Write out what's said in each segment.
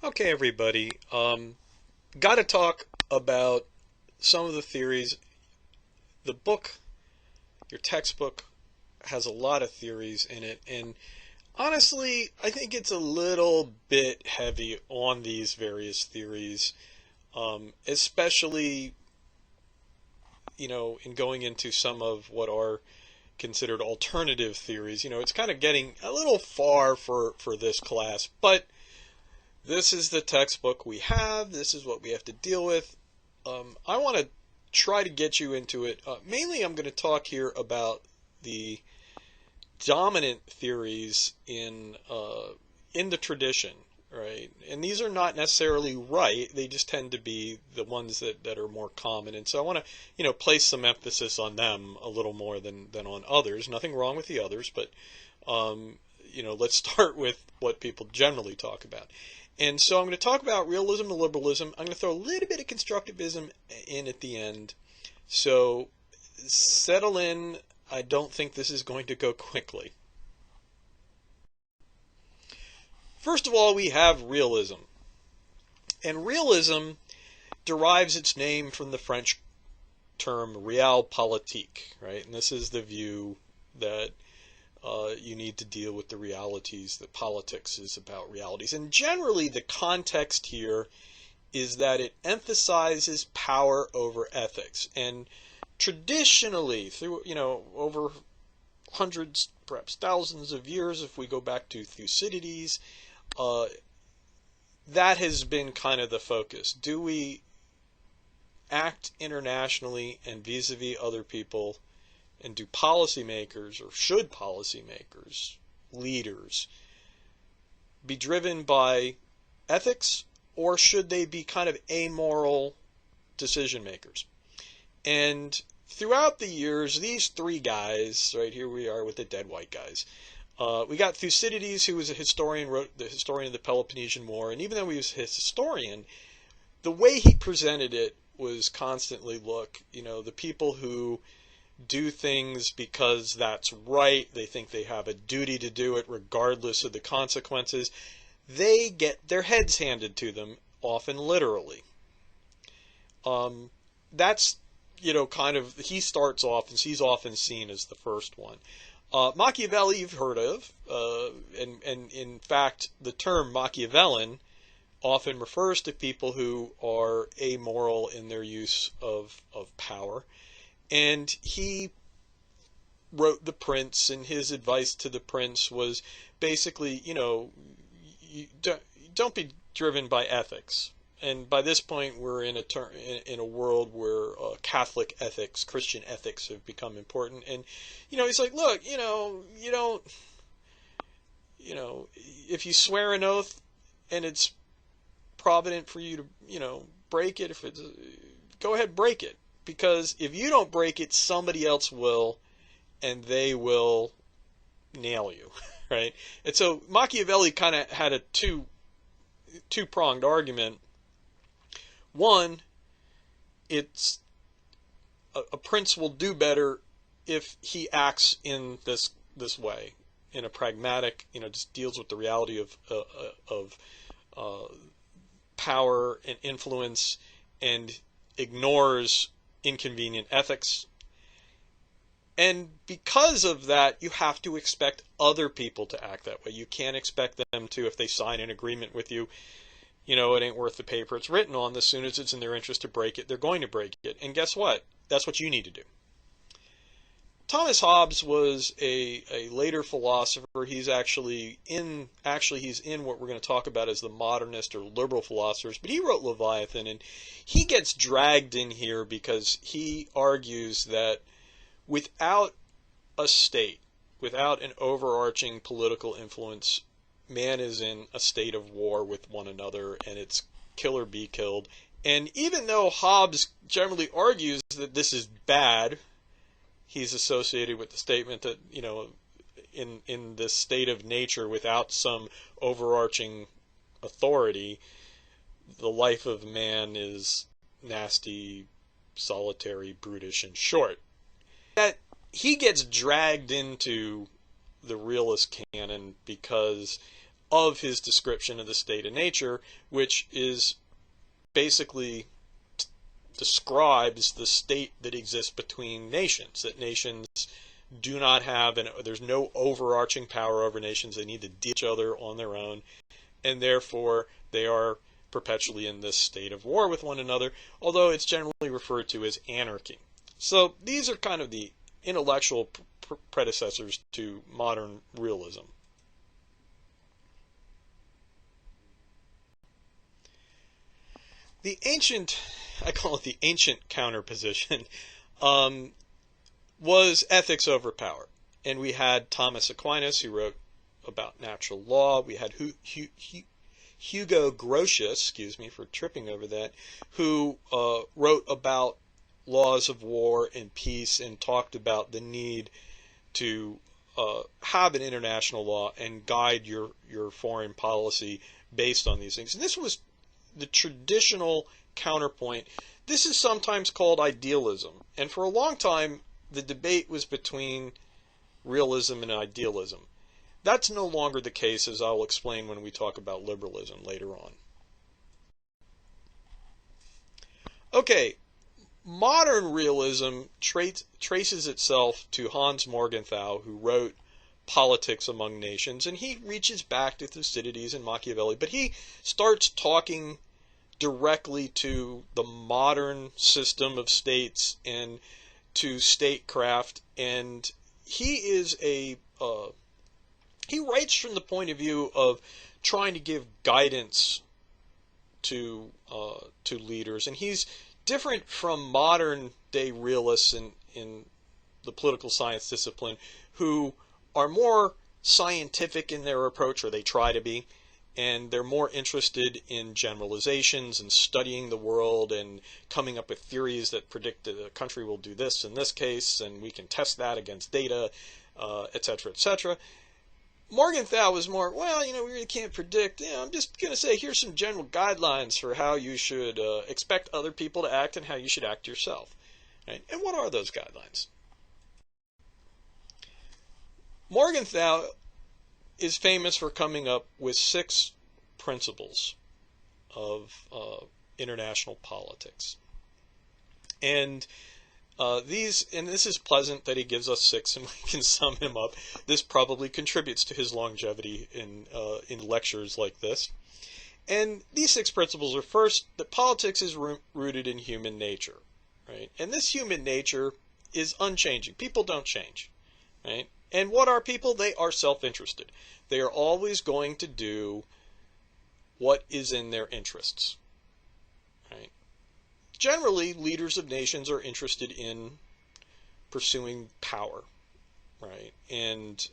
Okay, everybody. Got to talk about some of the theories. The book, your textbook, has a lot of theories in it, and honestly, I think it's a little bit heavy on these various theories, especially, in going into some of what are considered alternative theories. It's kind of getting a little far for this class, but this is the textbook we have. This is what we have to deal with. I want to try to get you into it. Mainly, I'm going to talk here about the dominant theories in the tradition, right? And these are not necessarily right. They just tend to be the ones that are more common. And so I want to, place some emphasis on them a little more than on others. Nothing wrong with the others, but let's start with what people generally talk about. And so I'm going to talk about realism and liberalism. I'm going to throw a little bit of constructivism in at the end. So settle in. I don't think this is going to go quickly. First of all, we have realism. And realism derives its name from the French term realpolitik, right? And this is the view that you need to deal with the realities, that politics is about realities. And generally, the context here is that it emphasizes power over ethics. And traditionally, through over hundreds, perhaps thousands of years, if we go back to Thucydides, that has been kind of the focus. Do we act internationally and vis-a-vis other people? And do policymakers, or should policymakers, leaders, be driven by ethics, or should they be kind of amoral decision makers? And throughout the years, these three guys, right here we are with the dead white guys. We got Thucydides, who was a historian, wrote the historian of the Peloponnesian War, and even though he was a historian, the way he presented it was constantly, look, the people who do things because that's right, they think they have a duty to do it regardless of the consequences, they get their heads handed to them, often literally. That's, kind of, he starts off, and he's often seen as the first one. Machiavelli you've heard of, and in fact the term Machiavellian often refers to people who are amoral in their use of power. And he wrote The Prince, and his advice to the prince was basically, you don't be driven by ethics. And by this point, we're in a world where Catholic ethics, Christian ethics have become important. And, he's like, look, you don't, if you swear an oath and it's provident for you to, break it, if it's, go ahead, break it. Because if you don't break it, somebody else will, and they will nail you, right? And so Machiavelli kind of had a two-pronged argument. One, it's a prince will do better if he acts in this way, in a pragmatic, just deals with the reality of power and influence, and ignores inconvenient ethics. And because of that, you have to expect other people to act that way. You can't expect them to, if they sign an agreement with you, it ain't worth the paper it's written on. As soon as it's in their interest to break it, they're going to break it. And guess what? That's what you need to do. Thomas Hobbes was a later philosopher. He's he's in what we're going to talk about as the modernist or liberal philosophers, but he wrote Leviathan, and he gets dragged in here because he argues that without a state, without an overarching political influence, man is in a state of war with one another, and it's kill or be killed. And even though Hobbes generally argues that this is bad, he's associated with the statement that, in this state of nature without some overarching authority, the life of man is nasty, solitary, brutish, and short. That he gets dragged into the realist canon because of his description of the state of nature, which is basically describes the state that exists between nations, that nations do not have, and there's no overarching power over nations. They need to deal with each other on their own, and therefore they are perpetually in this state of war with one another, although it's generally referred to as anarchy. So these are kind of the intellectual predecessors to modern realism. The ancient, I call it the ancient counterposition, was ethics over power. And we had Thomas Aquinas, who wrote about natural law. We had Hugo Grotius, excuse me for tripping over that, who wrote about laws of war and peace and talked about the need to have an international law and guide your foreign policy based on these things. And this was the traditional counterpoint. This is sometimes called idealism. And for a long time, the debate was between realism and idealism. That's no longer the case, as I'll explain when we talk about liberalism later on. Okay, modern realism traces itself to Hans Morgenthau, who wrote Politics Among Nations, and he reaches back to Thucydides and Machiavelli, but he starts talking directly to the modern system of states and to statecraft, and he is he writes from the point of view of trying to give guidance to leaders, and he's different from modern day realists in the political science discipline, who are more scientific in their approach, or they try to be, and they're more interested in generalizations and studying the world and coming up with theories that predict that a country will do this in this case, and we can test that against data, etc., etc. Morgenthau was more, well, we really can't predict. I'm just going to say, here's some general guidelines for how you should expect other people to act and how you should act yourself. Right? And what are those guidelines? Morgenthau is famous for coming up with 6 principles of international politics. And this is pleasant that he gives us 6 and we can sum him up. This probably contributes to his longevity in lectures like this. And these 6 principles are, first, that politics is rooted in human nature, right? And this human nature is unchanging. People don't change, right? And what are people? They are self-interested. They are always going to do what is in their interests, right? Generally, leaders of nations are interested in pursuing power, right? And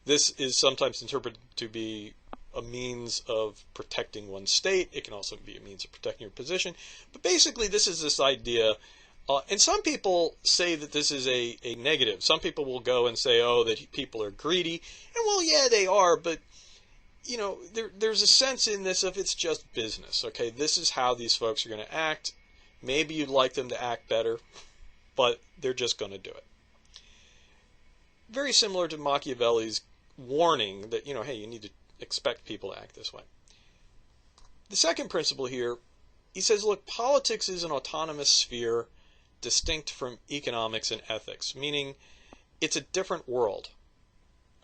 this is sometimes interpreted to be a means of protecting one's state. It can also be a means of protecting your position. But basically, this is this idea. And some people say that this is a negative. Some people will go and say, oh, that people are greedy. And well, yeah, they are, but there's a sense in this of it's just business. Okay, this is how these folks are going to act. Maybe you'd like them to act better, but they're just going to do it. Very similar to Machiavelli's warning that, hey, you need to expect people to act this way. The second principle here, he says, look, politics is an autonomous sphere distinct from economics and ethics, meaning it's a different world.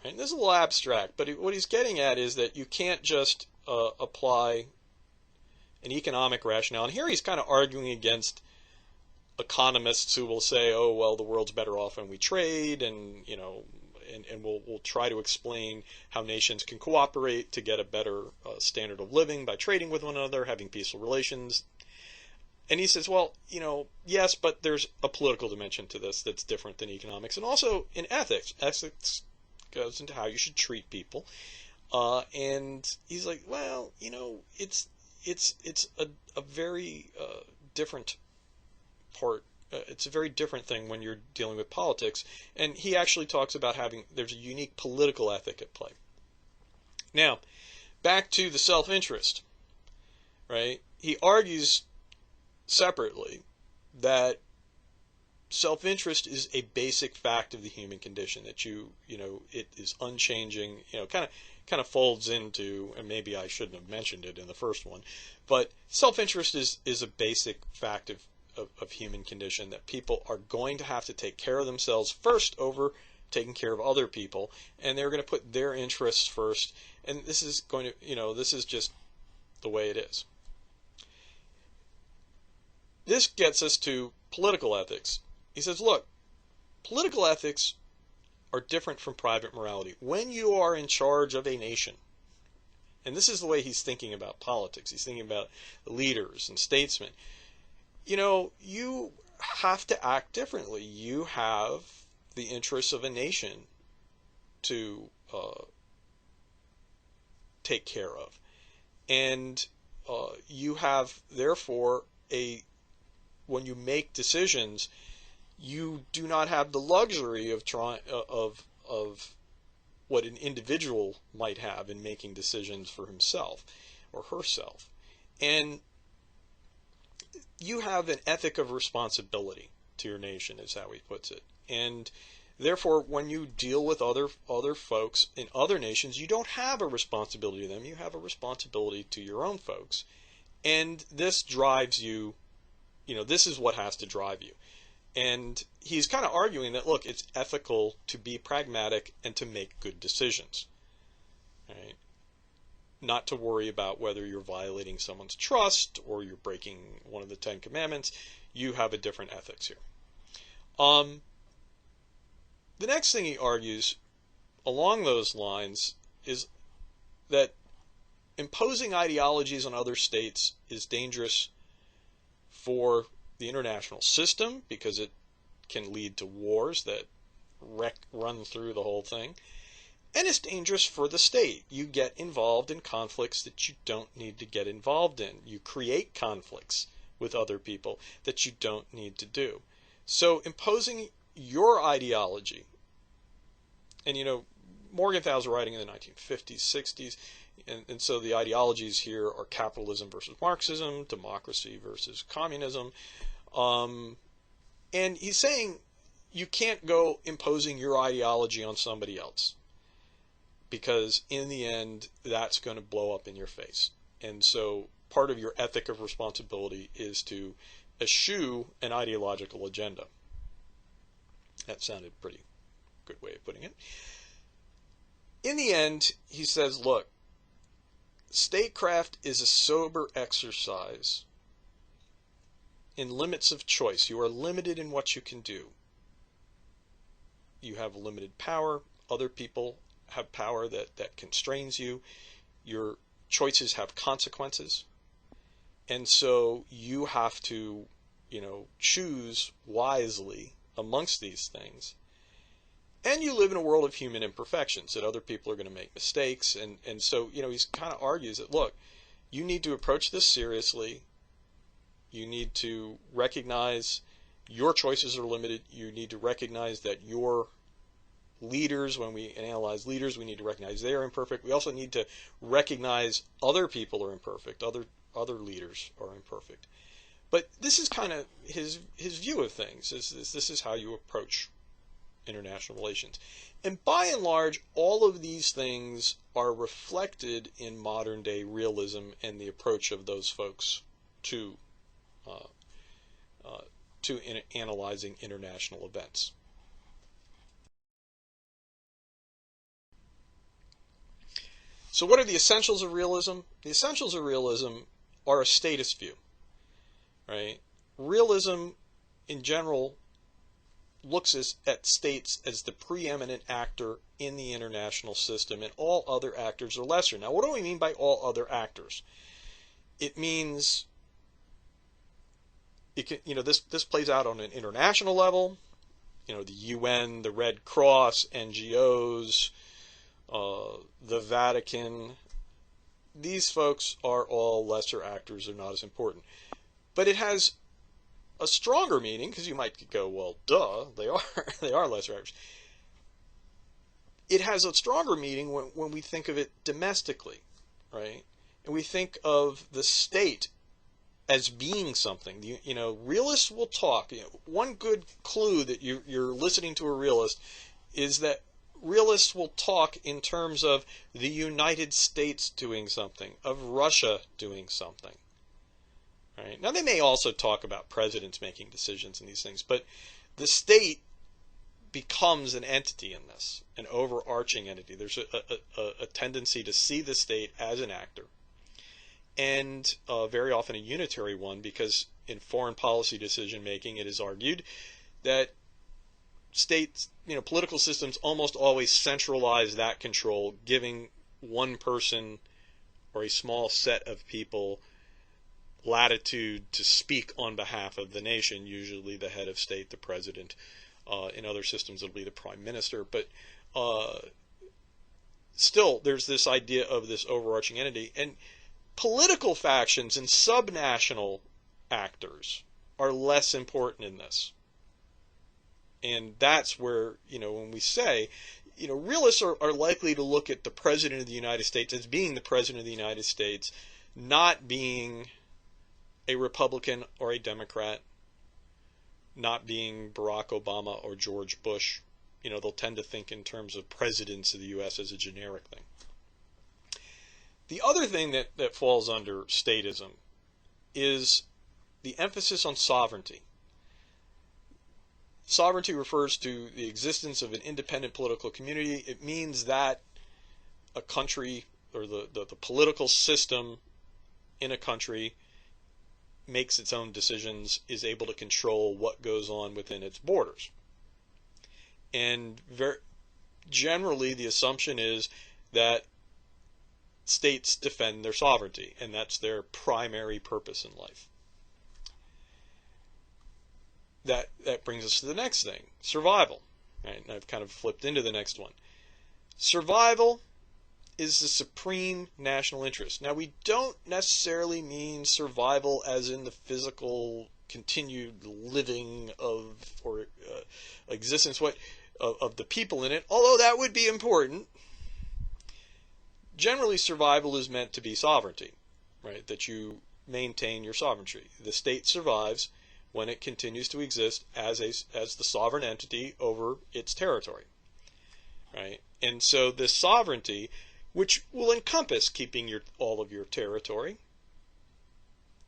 Right? This is a little abstract, but what he's getting at is that you can't just apply an economic rationale. And here he's kind of arguing against economists who will say, oh, well, the world's better off when we trade, and we'll try to explain how nations can cooperate to get a better standard of living by trading with one another, having peaceful relations. And he says, well, yes, but there's a political dimension to this that's different than economics. And also in ethics. Ethics goes into how you should treat people. And he's like, well, it's a very different part. It's a very different thing when you're dealing with politics. And he actually talks about there's a unique political ethic at play. Now, back to the self-interest, right? He argues separately that self-interest is a basic fact of the human condition, that it is unchanging, kind of kind of folds into, and maybe I shouldn't have mentioned it in the first one, but self-interest is a basic fact of human condition, that people are going to have to take care of themselves first over taking care of other people, and they're going to put their interests first, and this is going to, this is just the way it is. This gets us to political ethics. He says, look, political ethics are different from private morality. When you are in charge of a nation, and this is the way he's thinking about politics, he's thinking about leaders and statesmen, you have to act differently. You have the interests of a nation to take care of. And you have, therefore, when you make decisions, you do not have the luxury of what an individual might have in making decisions for himself or herself. And you have an ethic of responsibility to your nation, is how he puts it. And therefore, when you deal with other folks in other nations, you don't have a responsibility to them. You have a responsibility to your own folks. And this drives you, this is what has to drive you. And he's kind of arguing that, look, it's ethical to be pragmatic and to make good decisions. Right? Not to worry about whether you're violating someone's trust or you're breaking one of the 10 Commandments. You have a different ethics here. The next thing he argues along those lines is that imposing ideologies on other states is dangerous for the international system, because it can lead to wars that run through the whole thing, and it's dangerous for the state. You get involved in conflicts that you don't need to get involved in. You create conflicts with other people that you don't need to do. So imposing your ideology, and Morgenthau's writing in the 1950s, 60s, and so the ideologies here are capitalism versus Marxism, democracy versus communism. And he's saying you can't go imposing your ideology on somebody else, because in the end, that's going to blow up in your face. And so part of your ethic of responsibility is to eschew an ideological agenda. That sounded a pretty good way of putting it. In the end, he says, look, statecraft is a sober exercise in limits of choice. You are limited in what you can do. You have limited power. Other people have power that constrains you. Your choices have consequences. And so you have to, choose wisely amongst these things. And you live in a world of human imperfections, that other people are going to make mistakes. And so, he's kind of argues that, look, you need to approach this seriously. You need to recognize your choices are limited. You need to recognize that your leaders, when we analyze leaders, we need to recognize they are imperfect. We also need to recognize other people are imperfect. Other leaders are imperfect. But this is kind of his view of things. This is how you approach international relations. And by and large, all of these things are reflected in modern day realism and the approach of those folks to analyzing international events. So what are the essentials of realism? The essentials of realism are a statist view, right? Realism, in general, looks at states as the preeminent actor in the international system, and all other actors are lesser. Now, what do we mean by all other actors? It means this plays out on an international level. The UN, the Red Cross, NGOs, the Vatican. These folks are all lesser actors. They're not as important. But it has a stronger meaning, because you might go, well, duh, they are lesser actors. It has a stronger meaning when we think of it domestically, right? And we think of the state as being something. Realists will talk. One good clue that you're listening to a realist is that realists will talk in terms of the United States doing something, of Russia doing something. Right? Now, they may also talk about presidents making decisions and these things, but the state becomes an entity in this, an overarching entity. There's a tendency to see the state as an actor, and very often a unitary one, because in foreign policy decision making it is argued that states, political systems almost always centralize that control, giving one person or a small set of people latitude to speak on behalf of the nation, usually the head of state, the president. In other systems, it'll be the prime minister. But still, there's this idea of this overarching entity. And political factions and subnational actors are less important in this. And that's where, when we say, realists are likely to look at the President of the United States as being the President of the United States, not being a Republican or a Democrat, not being Barack Obama or George Bush. They'll tend to think in terms of presidents of the U.S. as a generic thing. The other thing that falls under statism is the emphasis on sovereignty. Sovereignty refers to the existence of an independent political community. It means that a country, or the political system in a country, makes its own decisions, is able to control what goes on within its borders. And generally the assumption is that states defend their sovereignty, and that's their primary purpose in life. That brings us to the next thing, survival. Right? And I've kind of flipped into the next one. Survival is the supreme national interest. Now, we don't necessarily mean survival as in the physical continued living of or existence of the people in it, although that would be important. Generally, survival is meant to be sovereignty, right? That you maintain your sovereignty. The state survives when it continues to exist as the sovereign entity over its territory, right? And so this sovereignty, which will encompass keeping all of your territory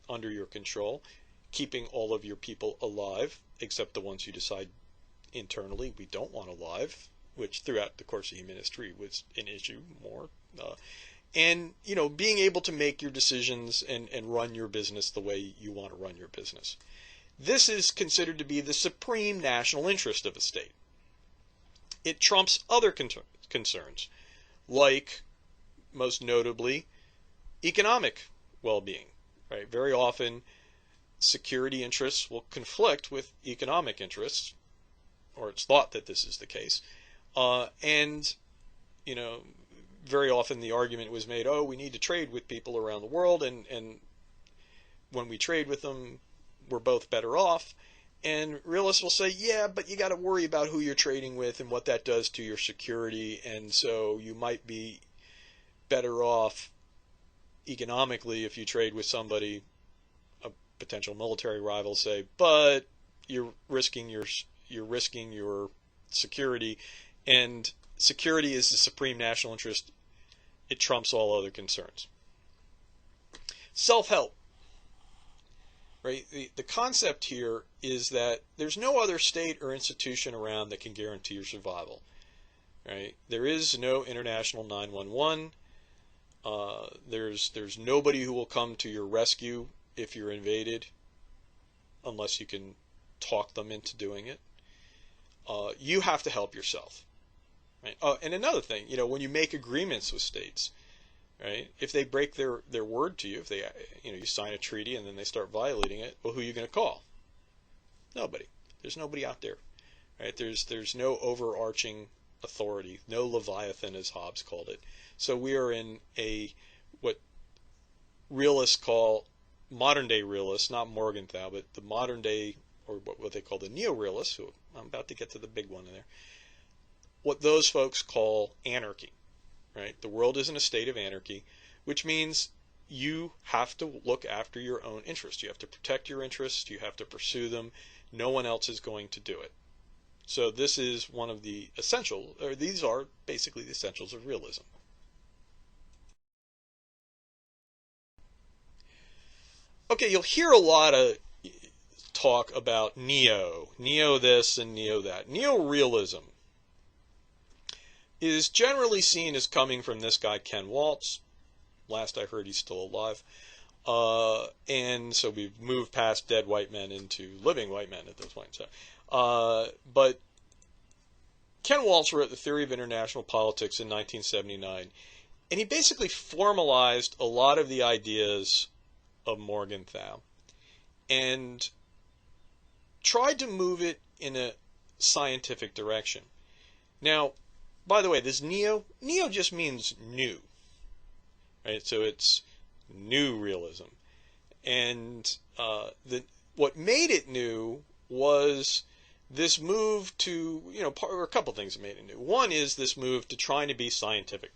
under your control, keeping all of your people alive, except the ones you decide internally we don't want alive, which throughout the course of human history was an issue more. And, being able to make your decisions and run your business the way you want to run your business. This is considered to be the supreme national interest of a state. It trumps other concerns, like, most notably, economic well-being. Right? Very often, security interests will conflict with economic interests, or it's thought that this is the case. Very often the argument was made, we need to trade with people around the world, and when we trade with them, we're both better off. And realists will say, yeah, but you got to worry about who you're trading with and what that does to your security, and so you might be better off economically if you trade with somebody, a potential military rival, say, but you're risking your security, and security is the supreme national interest. It trumps all other concerns. Self-help. Right? The concept here is that there's no other state or institution around that can guarantee your survival. Right? There is no international 911. There's nobody who will come to your rescue if you're invaded, unless you can talk them into doing it. You have to help yourself. Right? And another thing, when you make agreements with states, right? If they break their word to you, if they, you sign a treaty and then they start violating it, well, who are you going to call? Nobody. There's nobody out there, right? There's no overarching authority, no Leviathan, as Hobbes called it. So we are in what realists call, modern day realists, not Morgenthau, but the modern day, or what they call the neo-realists, who I'm about to get to the big one in there, what those folks call anarchy. Right? The world is in a state of anarchy, which means you have to look after your own interests. You have to protect your interests. You have to pursue them. No one else is going to do it. So this is one of the essential, or these are basically the essentials of realism. Okay, you'll hear a lot of talk about neo this and neo that. Neo-realism is generally seen as coming from this guy Ken Waltz. Last I heard, he's still alive. And so we've moved past dead white men into living white men at this point. But Ken Waltz wrote The Theory of International Politics in 1979, and he basically formalized a lot of the ideas of Morgenthau and tried to move it in a scientific direction. Now, by the way, this neo just means new, right? So it's new realism. And what made it new was this move to, or a couple things that made it new. One is this move to trying to be scientific,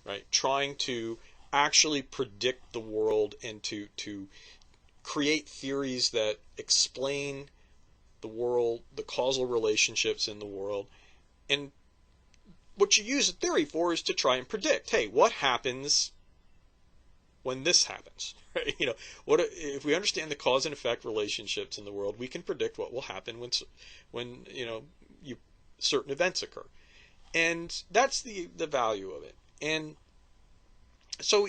right? Trying to actually predict the world and to create theories that explain the world, the causal relationships in the world. And what you use a theory for is to try and predict, hey, what happens when this happens? Right? What if we understand the cause and effect relationships in the world, we can predict what will happen when certain events occur. And that's the value of it. And so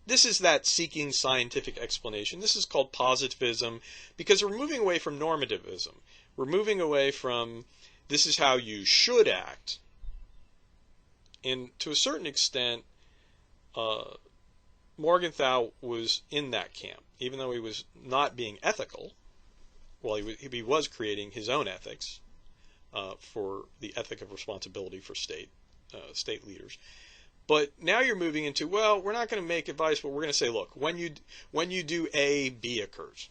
this is that seeking scientific explanation. This is called positivism because we're moving away from normativism. We're moving away from this is how you should act. And to a certain extent, Morgenthau was in that camp, even though he was not being ethical. Well, he was creating his own ethics for the ethic of responsibility for state leaders. But now you're moving into, well, we're not going to make advice, but we're going to say, look, when you do A, B occurs.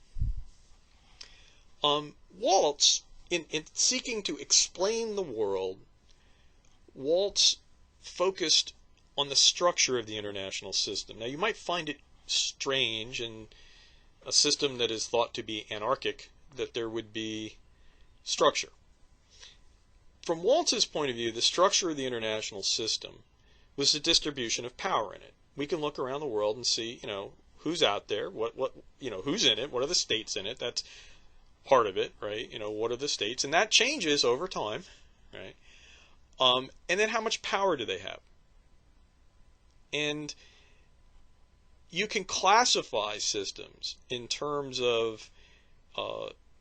Waltz, in seeking to explain the world, Waltz focused on the structure of the international system. Now, you might find it strange in a system that is thought to be anarchic that there would be structure. From Waltz's point of view, the structure of the international system was the distribution of power in it. We can look around the world and see, who's out there, who's in it, what are the states in it. That's part of it, right? What are the states, and that changes over time, right? And then how much power do they have? And you can classify systems in terms of,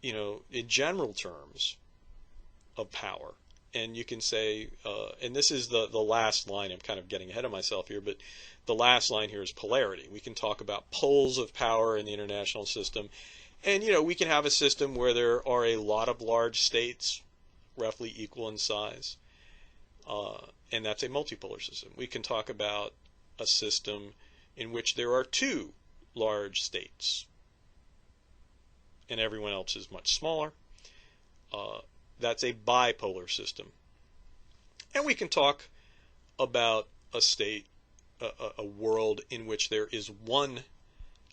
in general terms of power. And you can say, and this is the last line, I'm kind of getting ahead of myself here, but the last line here is polarity. We can talk about poles of power in the international system. And, we can have a system where there are a lot of large states, roughly equal in size. And that's a multipolar system. We can talk about a system in which there are two large states and everyone else is much smaller. That's a bipolar system. And we can talk about a state, a world in which there is one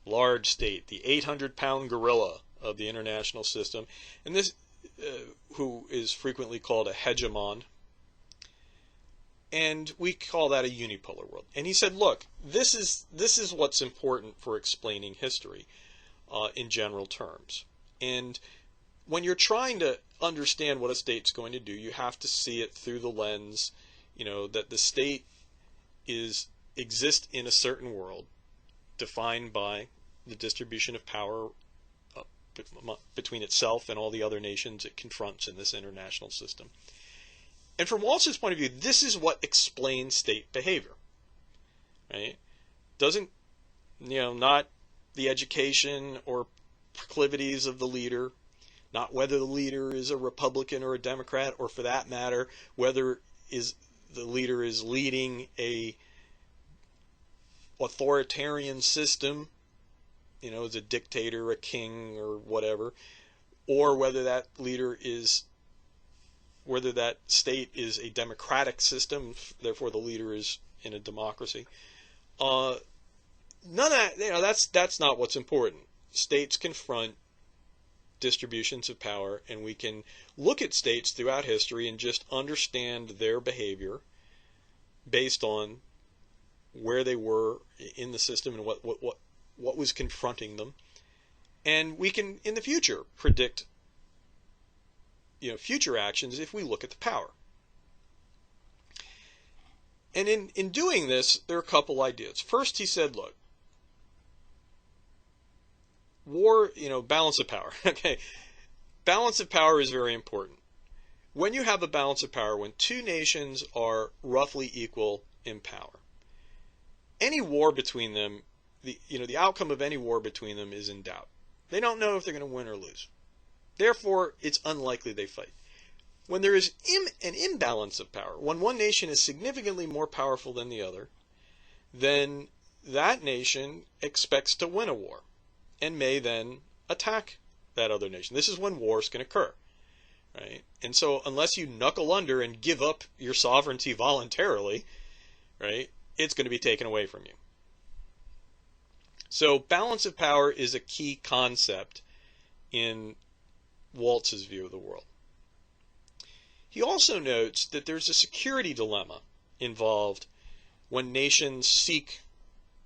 large state, the 800-pound gorilla of the international system, and this who is frequently called a hegemon. And we call that a unipolar world. And he said, look, this is what's important for explaining history in general terms. And when you're trying to understand what a state's going to do, you have to see it through the lens, that the state exists in a certain world, defined by the distribution of power between itself and all the other nations it confronts in this international system. And from Waltz's point of view, this is what explains state behavior, right? Doesn't, not the education or proclivities of the leader, not whether the leader is a Republican or a Democrat, or for that matter, whether the leader is leading a authoritarian system, as a dictator, a king, or whatever, or whether that state is a democratic system, therefore the leader is in a democracy. None of that, that's not what's important. States confront distributions of power, and we can look at states throughout history and just understand their behavior based on where they were in the system and what was confronting them. And we can, in the future, predict future actions if we look at the power. And in doing this, there are a couple ideas. First, he said, look, war, balance of power. Okay, balance of power is very important. When you have a balance of power, when two nations are roughly equal in power, any war between them, the outcome of any war between them is in doubt. They don't know if they're going to win or lose. Therefore, it's unlikely they fight. When there is an imbalance of power, when one nation is significantly more powerful than the other, then that nation expects to win a war and may then attack that other nation. This is when wars can occur, right? And so unless you knuckle under and give up your sovereignty voluntarily, right, it's going to be taken away from you. So balance of power is a key concept in Waltz's view of the world. He also notes that there's a security dilemma involved when nations seek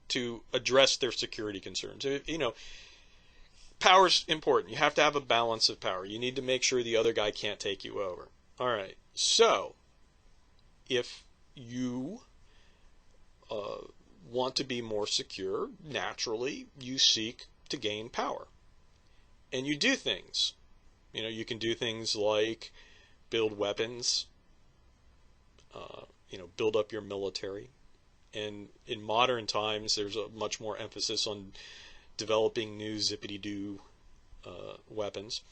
to address their security concerns. Power's important. You have to have a balance of power. You need to make sure the other guy can't take you over. All right. So, if you want to be more secure, naturally, you seek to gain power. And you do things. You can do things like build weapons, build up your military. And in modern times, there's a much more emphasis on developing new zippity-doo weapons.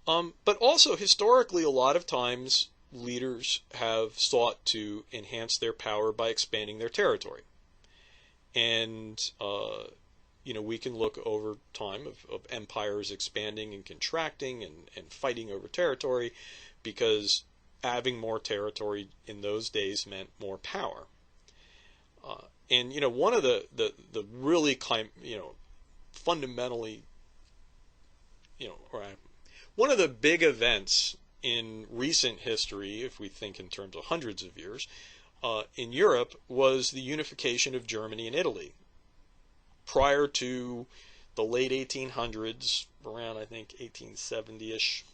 But also, historically, a lot of times, leaders have sought to enhance their power by expanding their territory. And, we can look over time of empires expanding and contracting and fighting over territory, because having more territory in those days meant more power. And one of the really fundamentally, one of the big events in recent history, if we think in terms of hundreds of years, in Europe, was the unification of Germany and Italy. Prior to the late 1800s, around I think 1870-ish,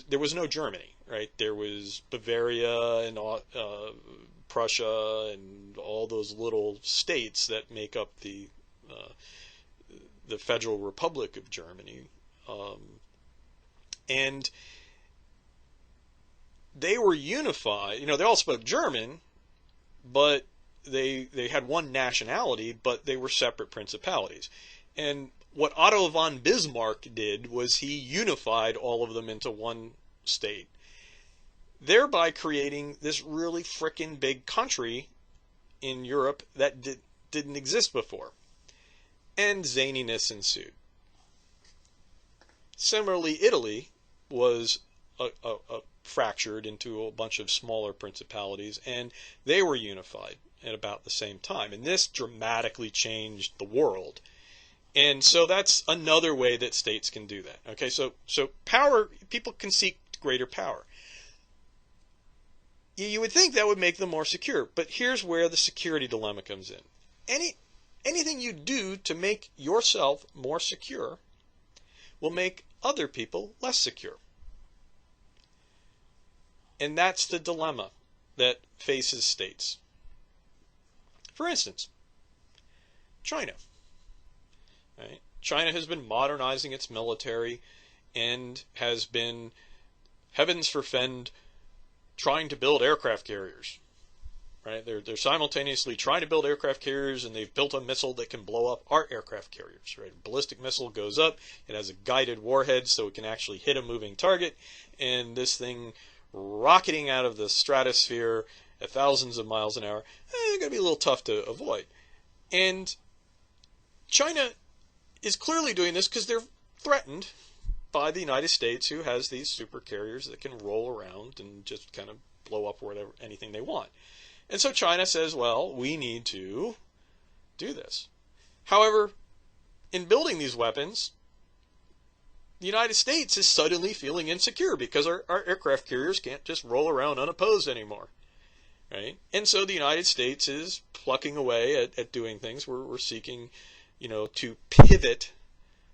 there was no Germany, right? There was Bavaria and Prussia and all those little states that make up the Federal Republic of Germany, and they were unified. They all spoke German, but they had one nationality, but they were separate principalities. And what Otto von Bismarck did was he unified all of them into one state, thereby creating this really frickin' big country in Europe that didn't exist before. And zaniness ensued. Similarly, Italy was fractured into a bunch of smaller principalities, and they were unified at about the same time. And this dramatically changed the world. And so that's another way that states can do that. Okay, so power, people can seek greater power. You would think that would make them more secure, but here's where the security dilemma comes in. Anything you do to make yourself more secure will make other people less secure. And that's the dilemma that faces states. For instance, China. Right? China has been modernizing its military and has been, heavens forfend, trying to build aircraft carriers. Right? They're simultaneously trying to build aircraft carriers, and they've built a missile that can blow up our aircraft carriers. Right? A ballistic missile goes up, it has a guided warhead so it can actually hit a moving target, and this thing rocketing out of the stratosphere at thousands of miles an hour, going to be a little tough to avoid. And China is clearly doing this because they're threatened by the United States, who has these super carriers that can roll around and just kind of blow up whatever, anything they want. And so China says, well, we need to do this. However, in building these weapons, the United States is suddenly feeling insecure because our aircraft carriers can't just roll around unopposed anymore, right? And so the United States is plucking away at doing things. We're seeking, to pivot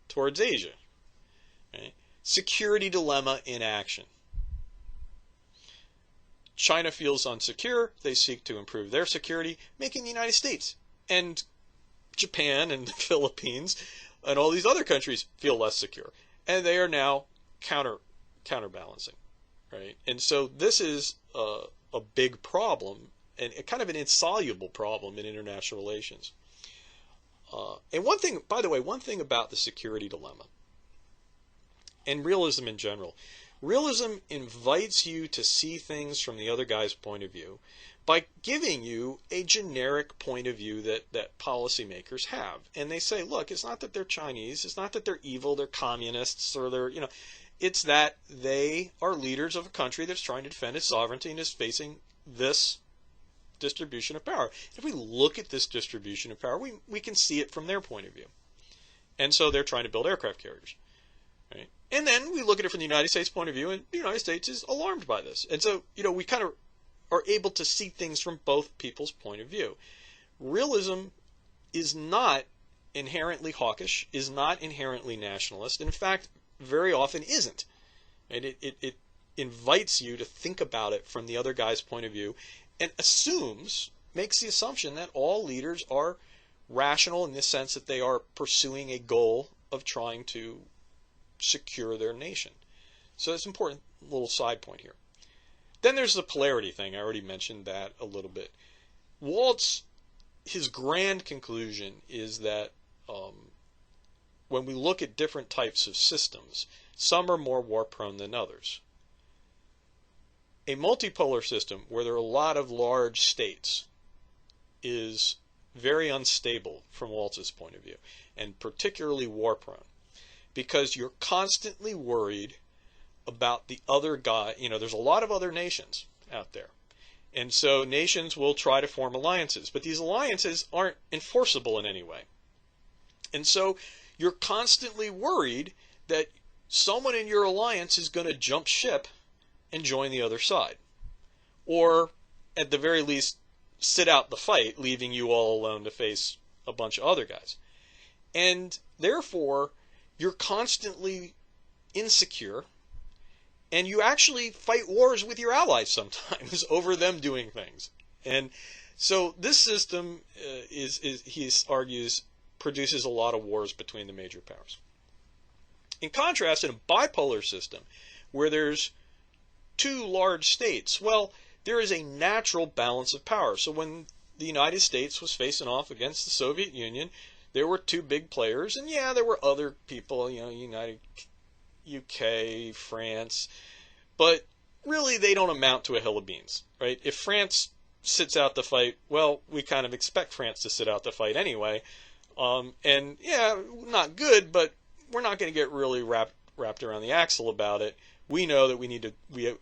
towards Asia, right? Security dilemma in action. China feels unsecure. They seek to improve their security, making the United States and Japan and the Philippines and all these other countries feel less secure. And they are now counterbalancing, right? And so this is a big problem and kind of an insoluble problem in international relations. And one thing, by the way, one thing about the security dilemma and realism in general, realism invites you to see things from the other guy's point of view by giving you a generic point of view that policymakers have. And they say, look, it's not that they're Chinese, it's not that they're evil, they're communists, or they're, it's that they are leaders of a country that's trying to defend its sovereignty and is facing this distribution of power. If we look at this distribution of power, we can see it from their point of view. And so they're trying to build aircraft carriers. Right? And then we look at it from the United States point of view, and the United States is alarmed by this. And so, we kind of are able to see things from both people's point of view. Realism is not inherently hawkish, is not inherently nationalist. In fact, very often isn't. And it invites you to think about it from the other guy's point of view and makes the assumption that all leaders are rational in the sense that they are pursuing a goal of trying to secure their nation. So that's an important little side point here. Then there's the polarity thing. I already mentioned that a little bit. Waltz, his grand conclusion is that when we look at different types of systems, some are more war-prone than others. A multipolar system where there are a lot of large states is very unstable from Waltz's point of view, and particularly war-prone, because you're constantly worried about the other guy. There's a lot of other nations out there. And so nations will try to form alliances, but these alliances aren't enforceable in any way. And so you're constantly worried that someone in your alliance is going to jump ship and join the other side. Or, at the very least, sit out the fight, leaving you all alone to face a bunch of other guys. And therefore, you're constantly insecure, and you actually fight wars with your allies sometimes over them doing things. And so this system he argues, produces a lot of wars between the major powers. In contrast, in a bipolar system, where there's two large states, well, there is a natural balance of power. So when the United States was facing off against the Soviet Union, there were two big players, and yeah, there were other people, United UK, France, but really they don't amount to a hill of beans, right? If France sits out the fight, well, we kind of expect France to sit out the fight anyway, and yeah, not good, but we're not going to get really wrapped around the axle about it. We know that the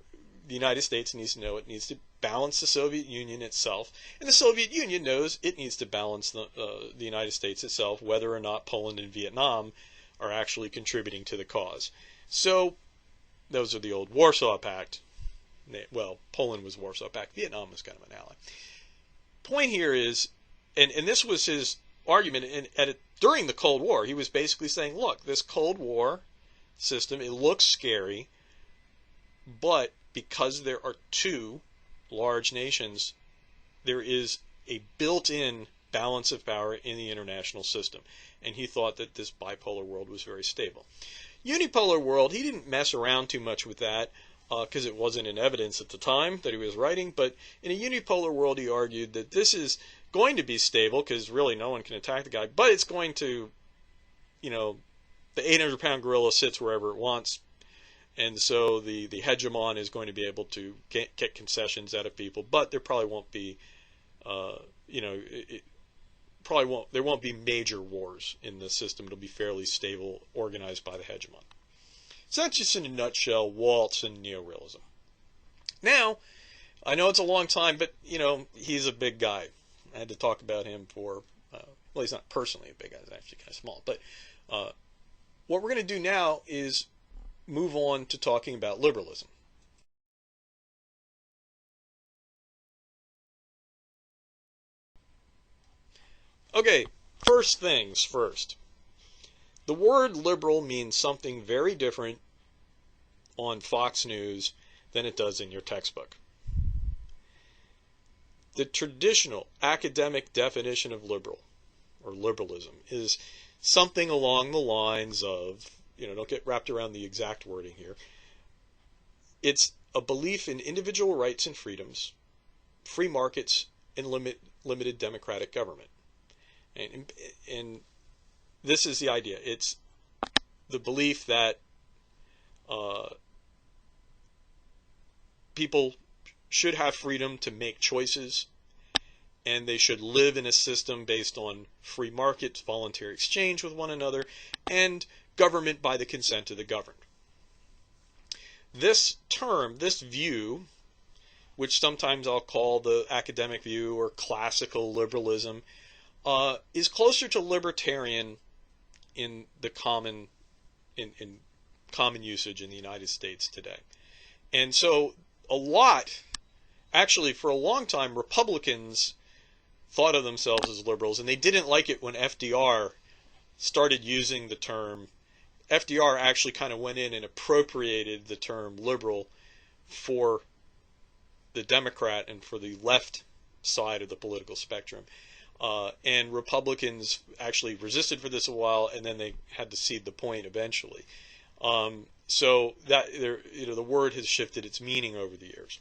United States needs to know it needs to balance the Soviet Union itself, and the Soviet Union knows it needs to balance the United States itself, whether or not Poland and Vietnam are actually contributing to the cause. So those are the old Warsaw Pact. Well, Poland was Warsaw Pact. Vietnam was kind of an ally. Point here is, and this was his argument during the Cold War. He was basically saying, look, this Cold War system, it looks scary, but because there are two large nations, there is a built-in balance of power in the international system. And he thought that this bipolar world was very stable. Unipolar world, he didn't mess around too much with that because it wasn't in evidence at the time that he was writing. But in a unipolar world, he argued that this is going to be stable because really no one can attack the guy. But it's going to, the 800-pound gorilla sits wherever it wants. And so the hegemon is going to be able to get concessions out of people, but there probably won't be, there won't be major wars in the system. It'll be fairly stable, organized by the hegemon. So that's just in a nutshell, Waltz and neorealism. Now, I know it's a long time, but he's a big guy. I had to talk about him for, well, he's not personally a big guy. He's actually kind of small, but what we're going to do now is move on to talking about liberalism. Okay, first things first. The word liberal means something very different on Fox News than it does in your textbook. The traditional academic definition of liberal, or liberalism, is something along the lines of, don't get wrapped around the exact wording here. It's a belief in individual rights and freedoms, free markets, and limited democratic government. And this is the idea. It's the belief that people should have freedom to make choices, and they should live in a system based on free markets, voluntary exchange with one another, and government by the consent of the governed. This term, this view, which sometimes I'll call the academic view or classical liberalism, is closer to libertarian in the common usage in the United States today. And so actually for a long time, Republicans thought of themselves as liberals, and they didn't like it when FDR started using the term. FDR actually kind of went in and appropriated the term liberal for the Democrat and for the left side of the political spectrum. And Republicans actually resisted for this a while, and then they had to cede the point eventually. So that the word has shifted its meaning over the years.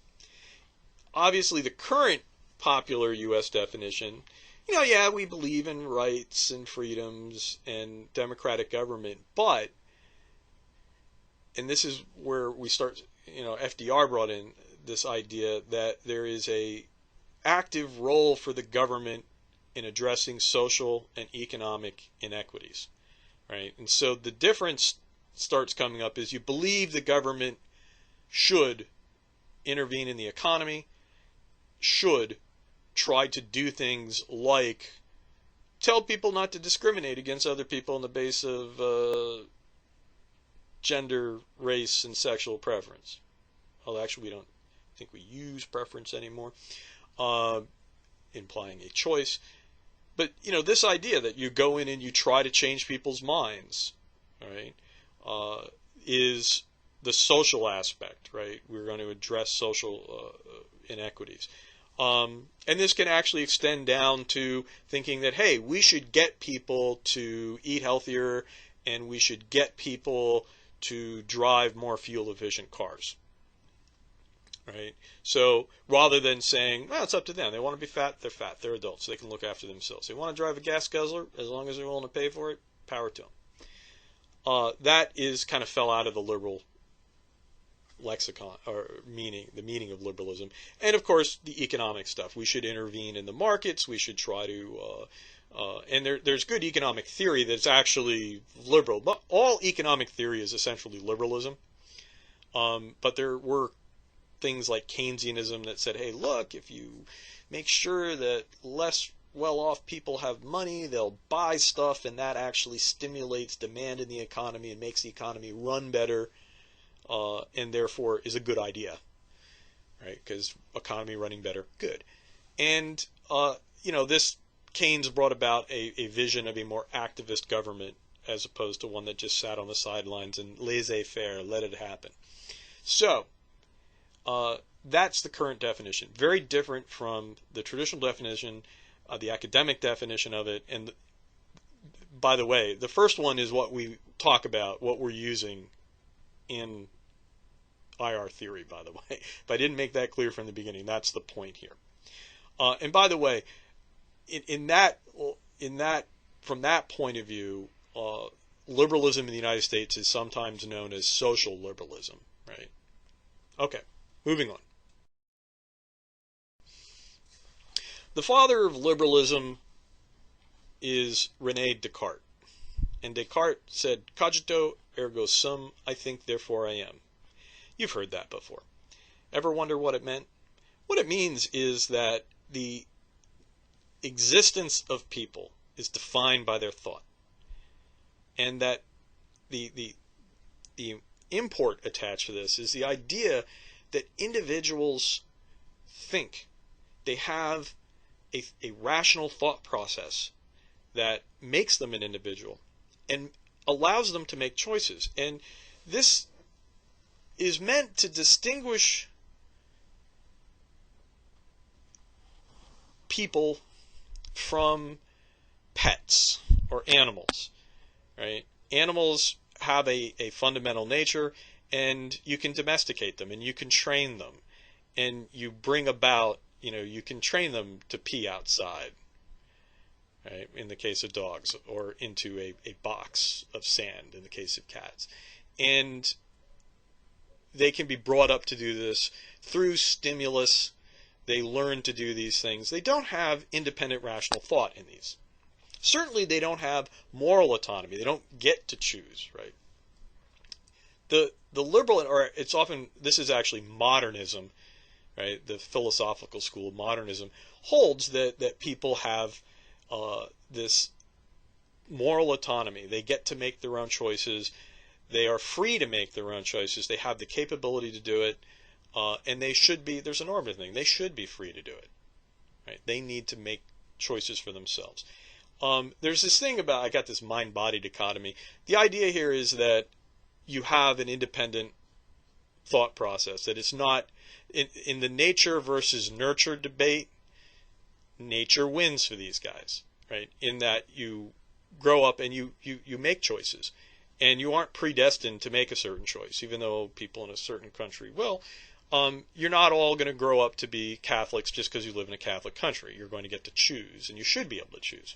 Obviously, the current popular U.S. definition, we believe in rights and freedoms and democratic government, but, and this is where we start, FDR brought in this idea that there is a active role for the government in addressing social and economic inequities, right? And so the difference starts coming up is you believe the government should intervene in the economy, should try to do things like tell people not to discriminate against other people on the basis of gender, race, and sexual preference. Well, actually, we don't think we use preference anymore, implying a choice. But, this idea that you go in and you try to change people's minds, right, is the social aspect, right? We're going to address social inequities. And this can actually extend down to thinking that, hey, we should get people to eat healthier and we should get people to drive more fuel-efficient cars. Right? So rather than saying, well, it's up to them. They want to be fat, they're adults, so they can look after themselves. They want to drive a gas guzzler, as long as they're willing to pay for it, power to them. That is kind of fell out of the liberal lexicon, or the meaning of liberalism. And of course, the economic stuff. We should intervene in the markets. We should try to, and there's good economic theory that's actually liberal. But all economic theory is essentially liberalism. But there were things like Keynesianism that said, hey, look, if you make sure that less well-off people have money, they'll buy stuff, and that actually stimulates demand in the economy and makes the economy run better, and therefore is a good idea, right? Because economy running better, good. And, this Keynes brought about a vision of a more activist government as opposed to one that just sat on the sidelines and laissez-faire, let it happen. So, that's the current definition. Very different from the traditional definition, the academic definition of it. And by the way, the first one is what we talk about, what we're using in IR theory, by the way. If I didn't make that clear from the beginning, that's the point here. And by the way, from that point of view, liberalism in the United States is sometimes known as social liberalism, right? Okay. Moving on. The father of liberalism is René Descartes. And Descartes said, cogito ergo sum, I think, therefore I am. You've heard that before. Ever wonder what it meant? What it means is that the existence of people is defined by their thought. And that the import attached to this is the idea that individuals think. They have a rational thought process that makes them an individual and allows them to make choices. And this is meant to distinguish people from pets or animals, right? Animals have a fundamental nature, and you can domesticate them and you can train them, and you bring about, you can train them to pee outside, right, in the case of dogs, or into a box of sand in the case of cats. And they can be brought up to do this through stimulus. They learn to do these things. They don't have independent rational thought in these. Certainly they don't have moral autonomy. They don't get to choose, right? The liberal, or it's often, this is actually modernism, right? The philosophical school of modernism holds that people have this moral autonomy. They get to make their own choices. They are free to make their own choices. They have the capability to do it. And they should be, there's a normative thing, they should be free to do it, right? They need to make choices for themselves. There's this thing about, I got this mind-body dichotomy. The idea here is that you have an independent thought process, that it's not, in the nature versus nurture debate, nature wins for these guys, right? In that you grow up and you make choices, and you aren't predestined to make a certain choice, even though people in a certain country will. You're not all going to grow up to be Catholics just because you live in a Catholic country. You're going to get to choose, and you should be able to choose.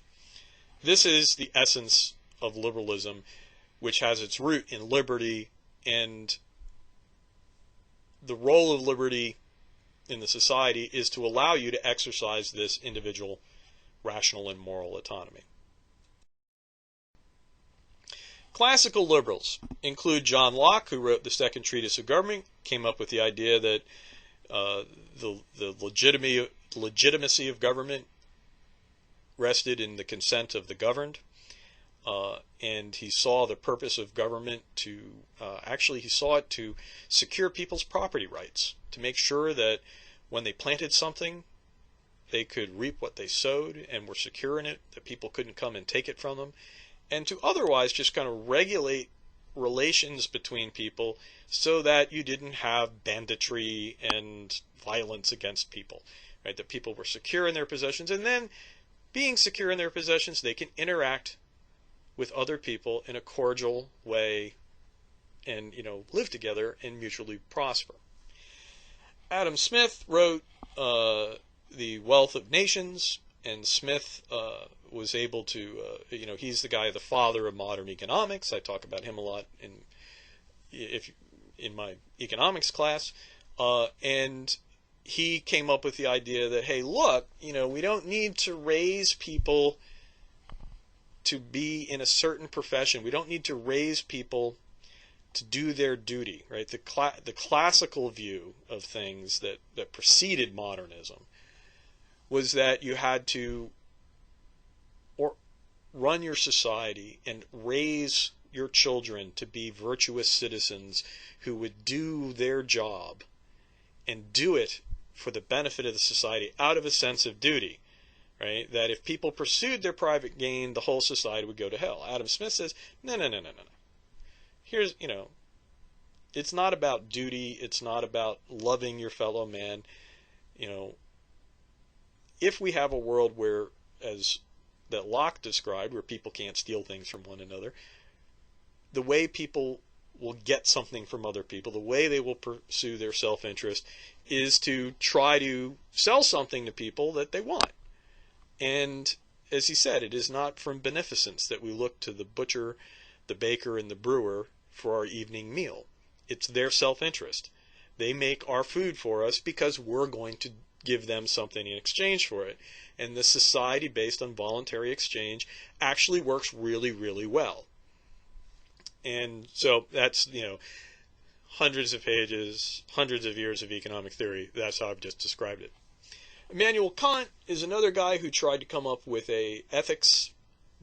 This is the essence of liberalism, which has its root in liberty, and the role of liberty in the society is to allow you to exercise this individual rational and moral autonomy. Classical liberals include John Locke, who wrote the Second Treatise of Government, came up with the idea that the legitimacy of government rested in the consent of the governed, and he saw the purpose of government to, he saw it to secure people's property rights, to make sure that when they planted something, they could reap what they sowed and were secure in it, that people couldn't come and take it from them, and to otherwise just kind of regulate relations between people so that you didn't have banditry and violence against people, right? That people were secure in their possessions, and then being secure in their possessions, they can interact with other people in a cordial way and, live together and mutually prosper. Adam Smith wrote The Wealth of Nations, and Smith was able to, he's the guy, the father of modern economics. I talk about him a lot in my economics class. And he came up with the idea that, hey, look, we don't need to raise people to be in a certain profession. We don't need to raise people to do their duty, right? The classical view of things that preceded modernism was that you had to run your society and raise your children to be virtuous citizens who would do their job and do it for the benefit of the society out of a sense of duty, right? That if people pursued their private gain, the whole society would go to hell. Adam Smith says, no. Here's, it's not about duty. It's not about loving your fellow man. If we have a world where, as that Locke described, where people can't steal things from one another, the way people will get something from other people, the way they will pursue their self-interest, is to try to sell something to people that they want. And as he said, it is not from beneficence that we look to the butcher, the baker, and the brewer for our evening meal. It's their self-interest. They make our food for us because we're going to give them something in exchange for it. And the society based on voluntary exchange actually works really, really well. And so that's, hundreds of pages, hundreds of years of economic theory. That's how I've just described it. Immanuel Kant is another guy who tried to come up with a ethics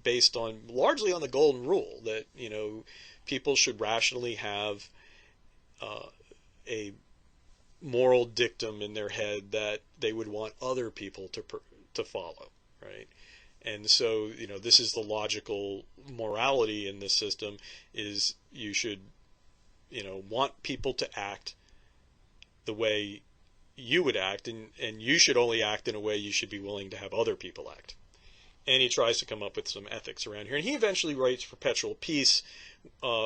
based largely on the golden rule that, people should rationally have a moral dictum in their head that they would want other people to follow, right? And so, this is the logical morality in this system, is you should, want people to act the way you would act, and you should only act in a way you should be willing to have other people act. And he tries to come up with some ethics around here. And he eventually writes Perpetual Peace,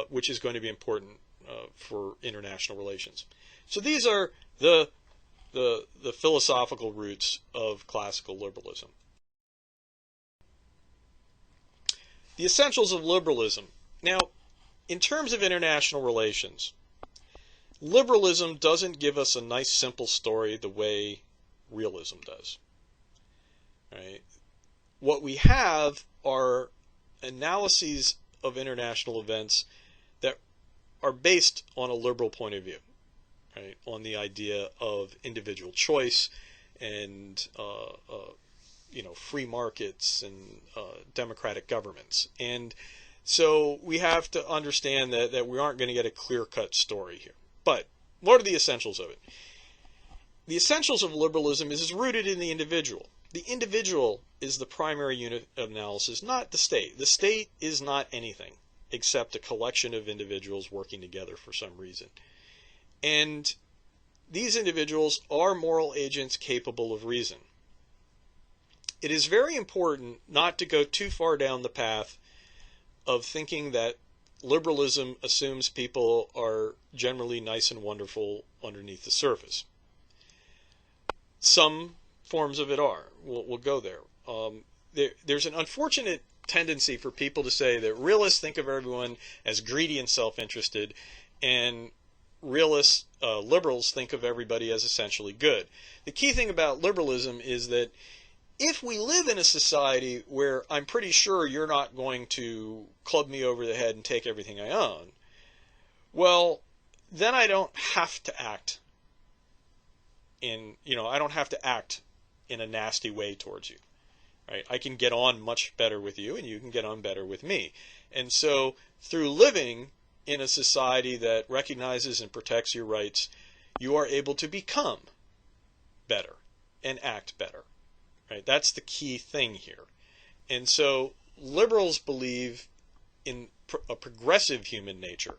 which is going to be important for international relations. So these are the philosophical roots of classical liberalism. The essentials of liberalism. Now, in terms of international relations, liberalism doesn't give us a nice simple story the way realism does. Right? What we have are analyses of international events that are based on a liberal point of view, right? On the idea of individual choice and free markets and democratic governments. And so we have to understand that we aren't going to get a clear-cut story here. But what are the essentials of it? The essentials of liberalism is rooted in the individual. The individual is the primary unit of analysis, not the state. The state is not anything except a collection of individuals working together for some reason. And these individuals are moral agents capable of reason. It is very important not to go too far down the path of thinking that liberalism assumes people are generally nice and wonderful underneath the surface. Some forms of it are. We'll go there. There's an unfortunate tendency for people to say that realists think of everyone as greedy and self-interested, and liberals think of everybody as essentially good. The key thing about liberalism is that if we live in a society where I'm pretty sure you're not going to club me over the head and take everything I own, well, then I don't have to act in a nasty way towards you, right? I can get on much better with you, and you can get on better with me. And so through living in a society that recognizes and protects your rights, you are able to become better and act better, right? That's the key thing here. And so liberals believe in a progressive human nature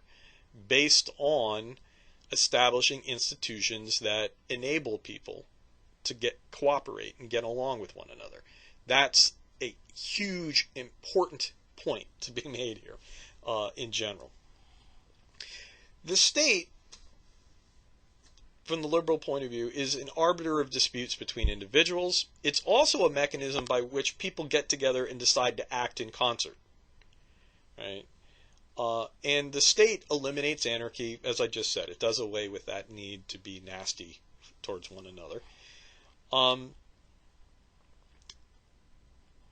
based on establishing institutions that enable people to cooperate and get along with one another. That's a huge, important point to be made here in general. The state, from the liberal point of view, is an arbiter of disputes between individuals. It's also a mechanism by which people get together and decide to act in concert, right? And the state eliminates anarchy, as I just said. It does away with that need to be nasty towards one another.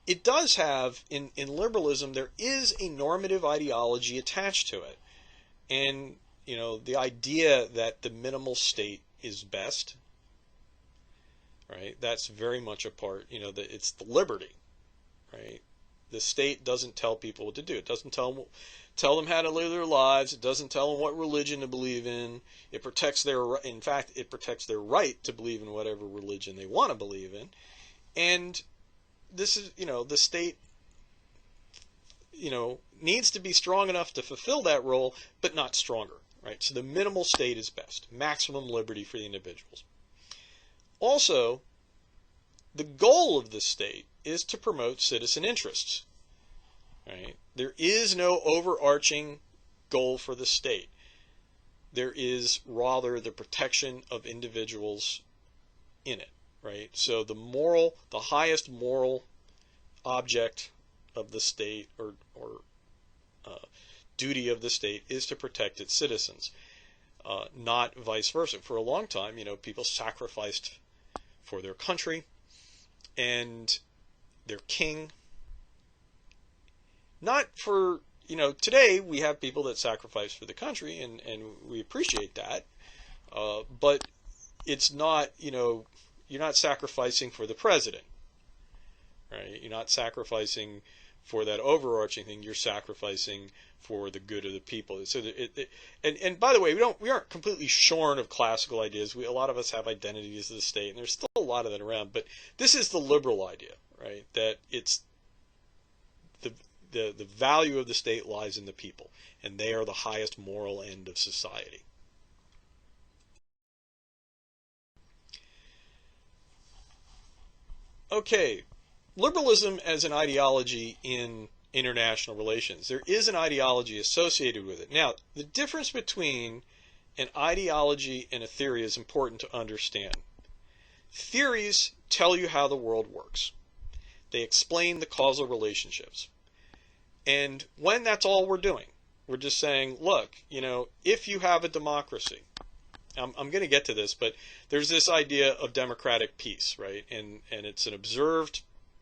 It does have, in liberalism, there is a normative ideology attached to it. And, the idea that the minimal state is best, right? That's very much a part, it's the liberty, right? The state doesn't tell people what to do. It doesn't tell them how to live their lives. It doesn't tell them what religion to believe in. It protects in fact, it protects their right to believe in whatever religion they want to believe in. And this is, the state, needs to be strong enough to fulfill that role, but not stronger, right? So the minimal state is best. Maximum liberty for the individuals. Also, the goal of the state is to promote citizen interests, right? There is no overarching goal for the state. There is rather the protection of individuals in it, right? So the highest moral object of the state or duty of the state is to protect its citizens, not vice versa. For a long time, people sacrificed for their country and their king. Not for, today we have people that sacrifice for the country, and we appreciate that, but it's not, you're not sacrificing for the president, right? You're not sacrificing for that overarching thing, you're sacrificing for the good of the people. So and by the way, we aren't completely shorn of classical ideas. A lot of us have identities of the state, and there's still a lot of that around. But this is the liberal idea, right? That it's the value of the state lies in the people, and they are the highest moral end of society. Okay, liberalism as an ideology in international relations. There is an ideology associated with it. Now, the difference between an ideology and a theory is important to understand. Theories tell you how the world works. They explain the causal relationships. And when that's all we're doing, we're just saying, look, if you have a democracy, I'm going to get to this, but there's this idea of democratic peace, right? And it's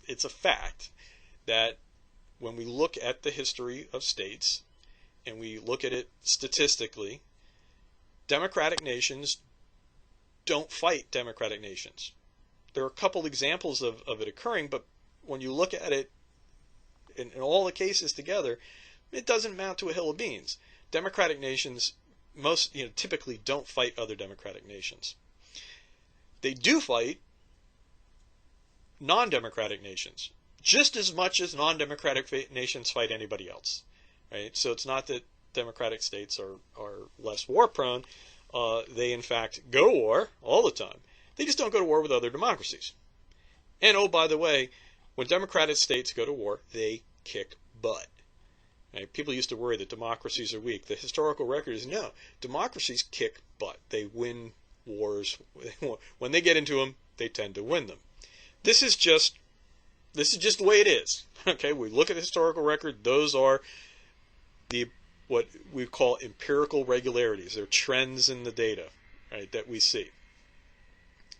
it's a fact that when we look at the history of states and we look at it statistically, democratic nations don't fight democratic nations. There are a couple examples of it occurring, but when you look at it in all the cases together, it doesn't amount to a hill of beans. Democratic nations typically don't fight other democratic nations. They do fight non-democratic nations just as much as non-democratic nations fight anybody else, right? So it's not that democratic states are less war prone. They in fact go to war all the time. They just don't go to war with other democracies. And oh, by the way, when democratic states go to war, they kick butt. Right? People used to worry that democracies are weak. The historical record is no. Democracies kick butt. They win wars. When they get into them, they tend to win them. This is just the way it is. Okay, we look at the historical record. Those are what we call empirical regularities. They're trends in the data, right, that we see.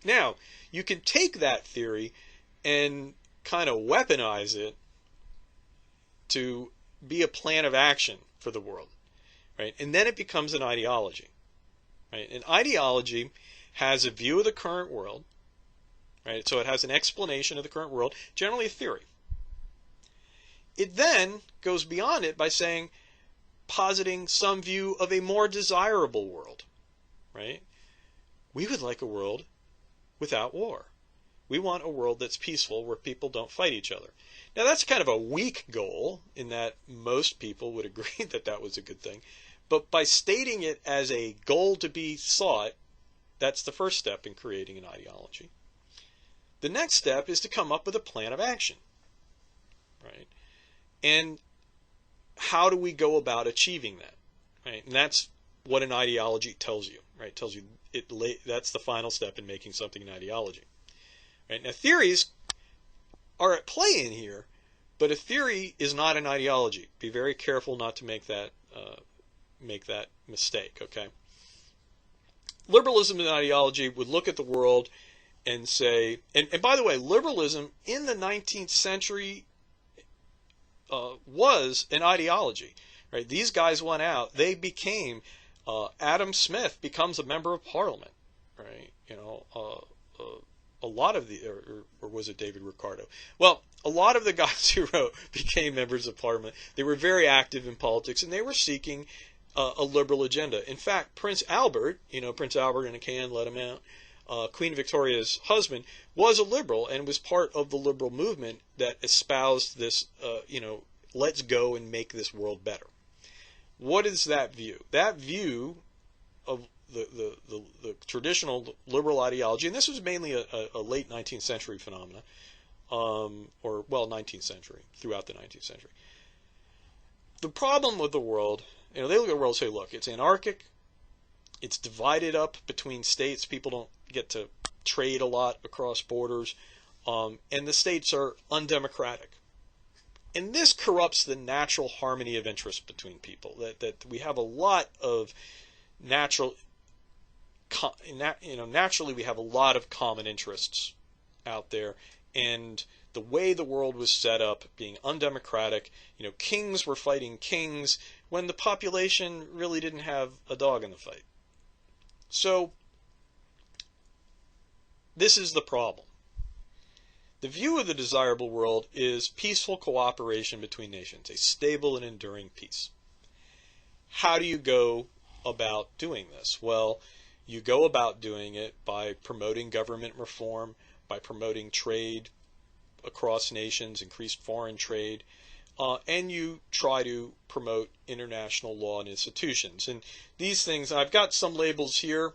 Now, you can take that theory and kind of weaponize it to be a plan of action for the world, right? And then it becomes an ideology, right? An ideology has a view of the current world, right? So it has an explanation of the current world, generally a theory. It then goes beyond it by positing some view of a more desirable world, right? We would like a world without war. We want a world that's peaceful, where people don't fight each other. Now, that's kind of a weak goal, in that most people would agree that that was a good thing. But by stating it as a goal to be sought, that's the first step in creating an ideology. The next step is to come up with a plan of action, right? And how do we go about achieving that, right? And that's what an ideology tells you, right? It tells you that's the final step in making something an ideology. Right? Now, theories are at play in here, but a theory is not an ideology. Be very careful not to make that mistake. Okay. Liberalism and ideology would look at the world and say, and by the way, liberalism in the 19th century was an ideology. Right? These guys went out. They became. Adam Smith becomes a member of Parliament. Right? A lot of or was it David Ricardo? Well, a lot of the guys who wrote became members of Parliament. They were very active in politics, and they were seeking a liberal agenda. In fact, Prince Albert, Prince Albert in a can, let him out, Queen Victoria's husband, was a liberal and was part of the liberal movement that espoused this, let's go and make this world better. What is that view? That view of the traditional liberal ideology, and this was mainly a late 19th century phenomena, 19th century, throughout the 19th century. The problem with the world, they look at the world and say, look, it's anarchic, it's divided up between states, people don't get to trade a lot across borders, and the states are undemocratic. And this corrupts the natural harmony of interest between people, that we have a lot of naturally we have a lot of common interests out there, and the way the world was set up being undemocratic, kings were fighting kings when the population really didn't have a dog in the fight. So this is the problem. The view of the desirable world is peaceful cooperation between nations, a stable and enduring peace. How do you go about doing this? Well, you go about doing it by promoting government reform, by promoting trade across nations, increased foreign trade, and you try to promote international law and institutions. And these things, I've got some labels here,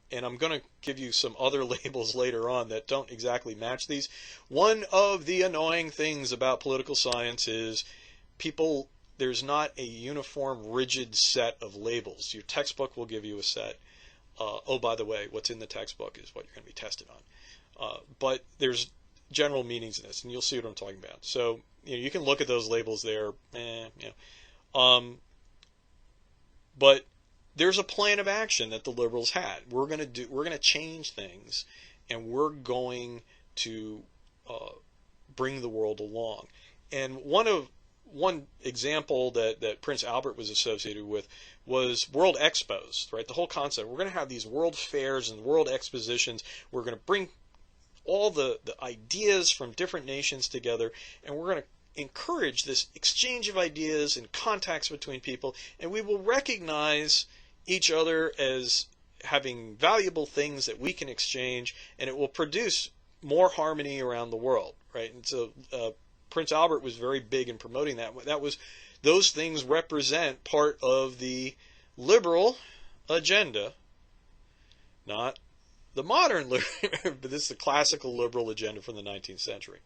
and I'm going to give you some other labels later on that don't exactly match these. One of the annoying things about political science is there's not a uniform, rigid set of labels. Your textbook will give you a set. Oh, by the way, what's in the textbook is what you're going to be tested on. But there's general meanings in this, and you'll see what I'm talking about. So you can look at those labels there. But there's a plan of action that the liberals had. We're going to change things, and we're going to bring the world along. And one example that Prince Albert was associated with was World Expos, right? The whole concept. We're going to have these world fairs and world expositions. We're going to bring all the ideas from different nations together, and we're going to encourage this exchange of ideas and contacts between people, and we will recognize each other as having valuable things that we can exchange, and it will produce more harmony around the world, right? And so Prince Albert was very big in promoting that. Those things represent part of the liberal agenda, not the modern, but this is the classical liberal agenda from the 19th century.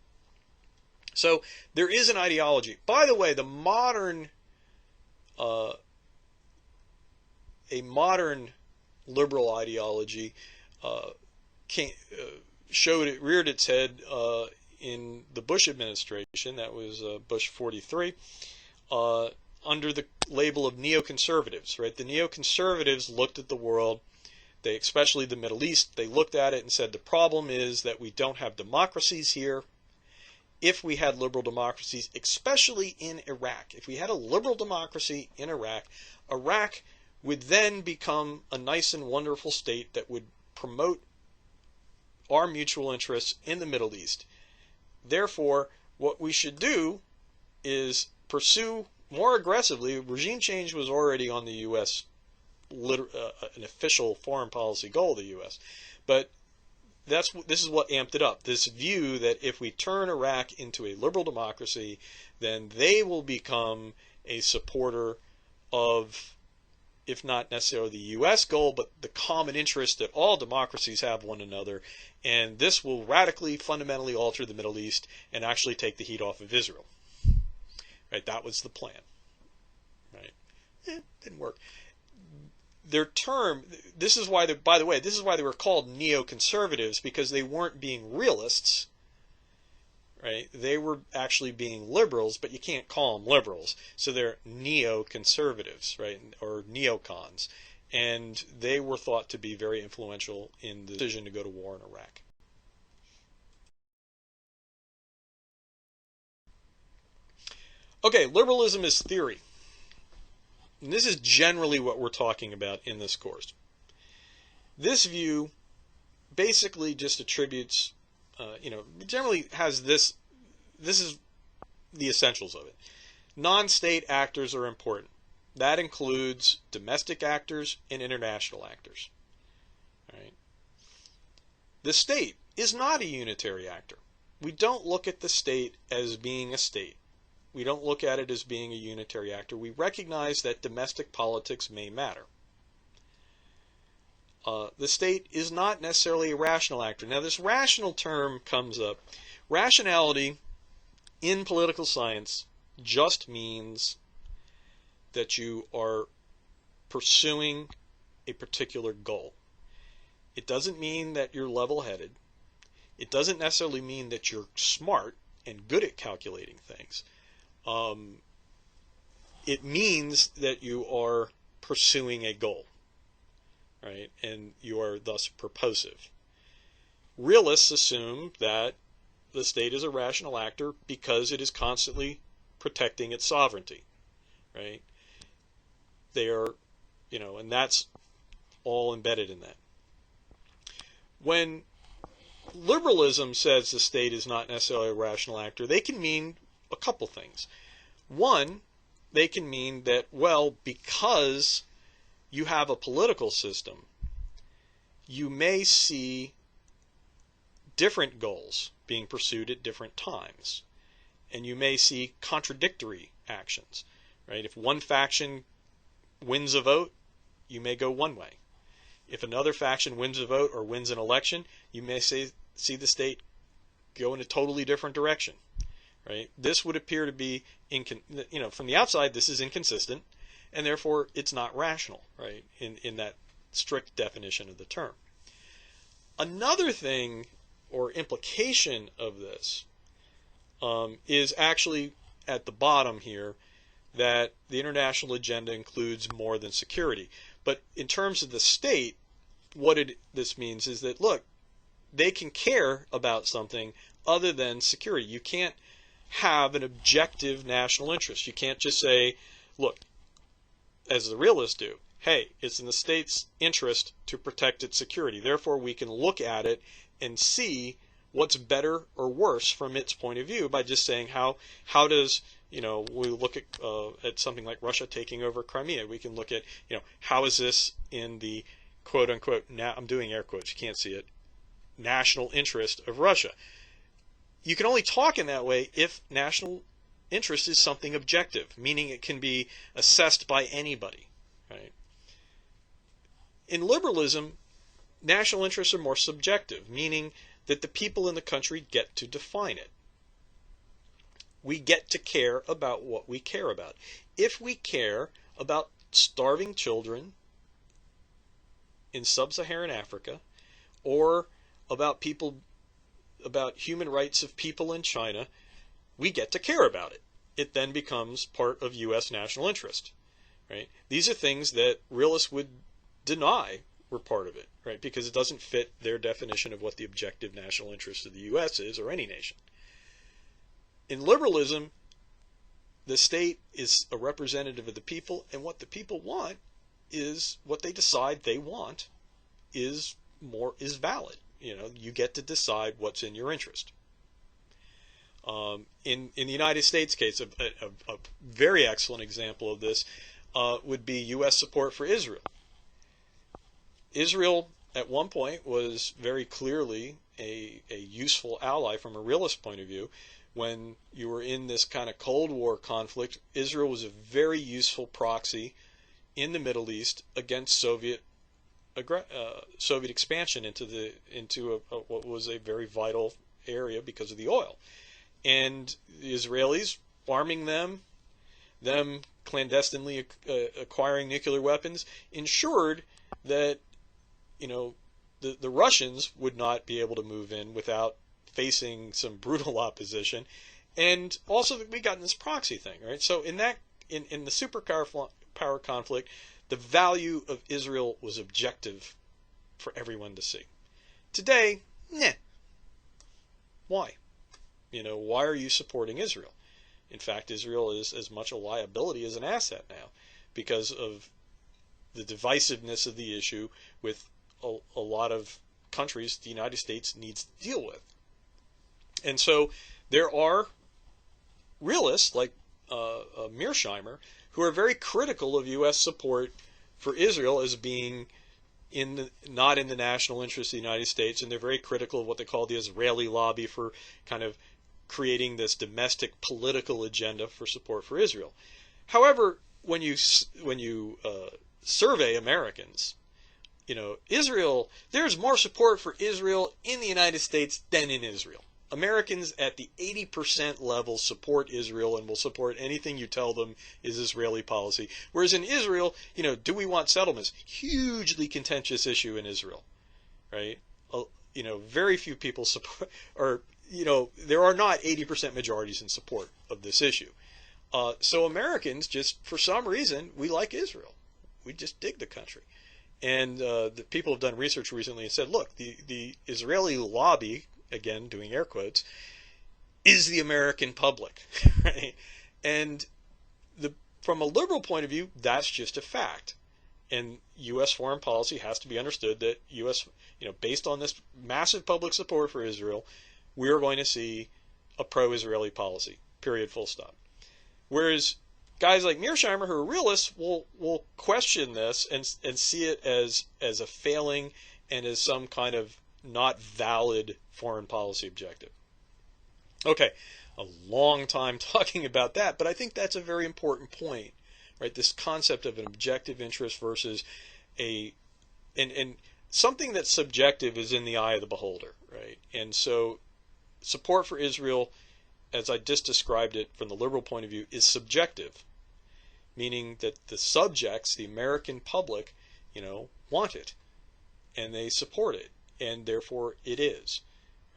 So there is an ideology. By the way, a modern liberal ideology reared its head in the Bush administration. That was Bush 43, under the label of neoconservatives. Right, the neoconservatives looked at the world. Especially the Middle East, they looked at it and said the problem is that we don't have democracies here. If we had liberal democracies, especially in Iraq, if we had a liberal democracy in Iraq, Iraq would then become a nice and wonderful state that would promote our mutual interests in the Middle East. Therefore, what we should do is pursue more aggressively. Regime change was already on the U.S. An official foreign policy goal of the U.S. But this is what amped it up. This view that if we turn Iraq into a liberal democracy, then they will become a supporter of, if not necessarily the U.S. goal, but the common interest that all democracies have one another. And this will radically, fundamentally alter the Middle East and actually take the heat off of Israel. Right? That was the plan. Right? Didn't work. Their term, this is why, by the way, this is why they were called neoconservatives, because they weren't being realists, right? They were actually being liberals, but you can't call them liberals. So they're neoconservatives, right? Or neocons. And they were thought to be very influential in the decision to go to war in Iraq. Okay, liberalism is theory. And this is generally what we're talking about in this course. This view basically just attributes, generally has this is the essentials of it. Non-state actors are important. That includes domestic actors and international actors. Right? The state is not a unitary actor. We don't look at the state as being a state. We don't look at it as being a unitary actor. We recognize that domestic politics may matter. The state is not necessarily a rational actor. Now, this rational term comes up. Rationality in political science just means that you are pursuing a particular goal. It doesn't mean that you're level-headed. It doesn't necessarily mean that you're smart and good at calculating things. It means that you are pursuing a goal, right? And you are thus purposive. Realists assume that the state is a rational actor because it is constantly protecting its sovereignty, right? They are, and that's all embedded in that. When liberalism says the state is not necessarily a rational actor. They can mean a couple things. One, they can mean that, well, because you have a political system, you may see different goals being pursued at different times. And you may see contradictory actions, right? If one faction wins a vote, you may go one way. If another faction wins a vote or wins an election, you may see the state go in a totally different direction, right? This would appear to be, from the outside, this is inconsistent, and therefore it's not rational, right, in that strict definition of the term. Another thing or implication of this is actually at the bottom here, that the international agenda includes more than security. But in terms of the state, what this means is that, look, they can care about something other than security. You can't have an objective national interest. You can't just say, look, as the realists do, hey, it's in the state's interest to protect its security. Therefore, we can look at it and see what's better or worse from its point of view by just saying how does, we look at something like Russia taking over Crimea. We can look at, how is this in the quote unquote, now I'm doing air quotes, you can't see it, national interest of Russia. You can only talk in that way if national interest is something objective, meaning it can be assessed by anybody, right? In liberalism, national interests are more subjective, meaning that the people in the country get to define it. We get to care about what we care about. If we care about starving children in sub-Saharan Africa, or about human rights of people in China, we get to care about it. It then becomes part of U.S. national interest, right? These are things that realists would deny were part of it, right? Because it doesn't fit their definition of what the objective national interest of the U.S. is, or any nation. In liberalism, the state is a representative of the people, and what the people want is what they decide they want is valid. You get to decide what's in your interest. In the United States case, a very excellent example of this would be U.S. support for Israel. Israel, at one point, was very clearly a useful ally from a realist point of view. When you were in this kind of Cold War conflict, Israel was a very useful proxy in the Middle East against Soviet expansion into what was a very vital area because of the oil. And the Israelis arming them clandestinely acquiring nuclear weapons, ensured that the Russians would not be able to move in without facing some brutal opposition, and also that we got in this proxy thing, right? So in the superpower conflict, the value of Israel was objective for everyone to see. Today, why? Why are you supporting Israel? In fact, Israel is as much a liability as an asset now because of the divisiveness of the issue with a lot of countries the United States needs to deal with. And so there are realists like Mearsheimer who are very critical of U.S. support for Israel as being not in the national interest of the United States, and they're very critical of what they call the Israeli lobby for kind of creating this domestic political agenda for support for Israel. However, when you survey Americans, Israel, there's more support for Israel in the United States than in Israel. Americans at the 80% level support Israel and will support anything you tell them is Israeli policy. Whereas in Israel, do we want settlements? Hugely contentious issue in Israel, right? Very few people support, or, there are not 80% majorities in support of this issue. So Americans just, for some reason, we like Israel. We just dig the country. And the people have done research recently and said, look, the Israeli lobby, again, doing air quotes, is the American public, right? And from a liberal point of view, that's just a fact. And U.S. foreign policy has to be understood that U.S., based on this massive public support for Israel, we are going to see a pro-Israeli policy, period, full stop. Whereas guys like Mearsheimer, who are realists, will question this and see it as a failing and as some kind of not valid foreign policy objective. Okay, a long time talking about that, but I think that's a very important point, right? This concept of an objective interest versus and something that's subjective is in the eye of the beholder, right? And so support for Israel, as I just described it from the liberal point of view, is subjective, meaning that the subjects, the American public, want it and they support it, and therefore it is,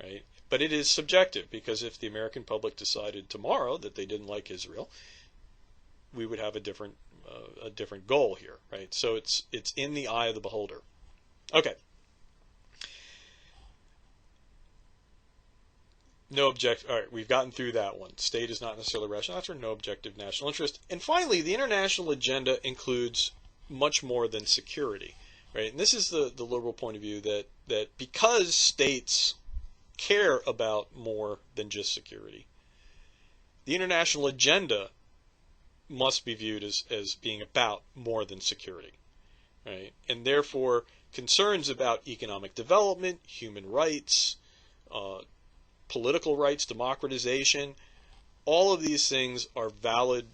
right? But it is subjective, because if the American public decided tomorrow that they didn't like Israel, we would have a different goal here, right? So it's in the eye of the beholder. Okay. No object. All right, we've gotten through that one. State is not necessarily rational after no objective national interest. And finally, the international agenda includes much more than security, right? And this is the liberal point of view that because states care about more than just security, the international agenda must be viewed as being about more than security, right? And therefore, concerns about economic development, human rights, political rights, democratization, all of these things are valid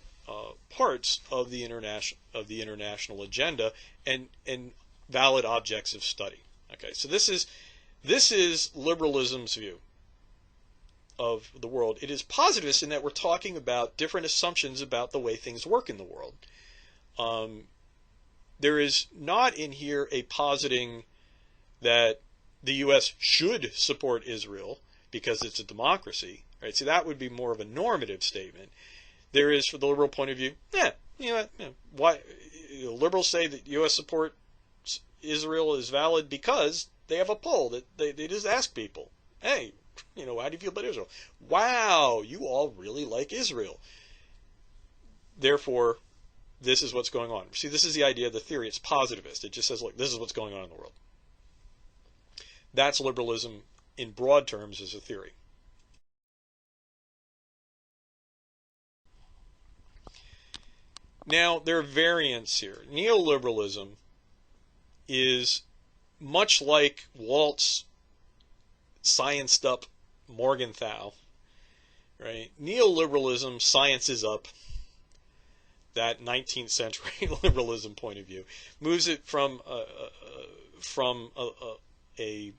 parts of the international agenda and valid objects of study. Okay, so this is liberalism's view of the world. It is positivist in that we're talking about different assumptions about the way things work in the world. There is not in here a positing that the U.S. should support Israel because it's a democracy, right? So that would be more of a normative statement. There is, for the liberal point of view, why liberals say that U.S. support Israel is valid because they have a poll that they just ask people, hey, how do you feel about Israel? Wow, you all really like Israel. Therefore, this is what's going on. See, this is the idea of the theory. It's positivist. It just says, look, this is what's going on in the world. That's liberalism in broad terms as a theory. Now, there are variants here. Neoliberalism is much like Walt's scienced up Morgenthau, right? Neoliberalism sciences up that 19th century liberalism point of view, moves it from a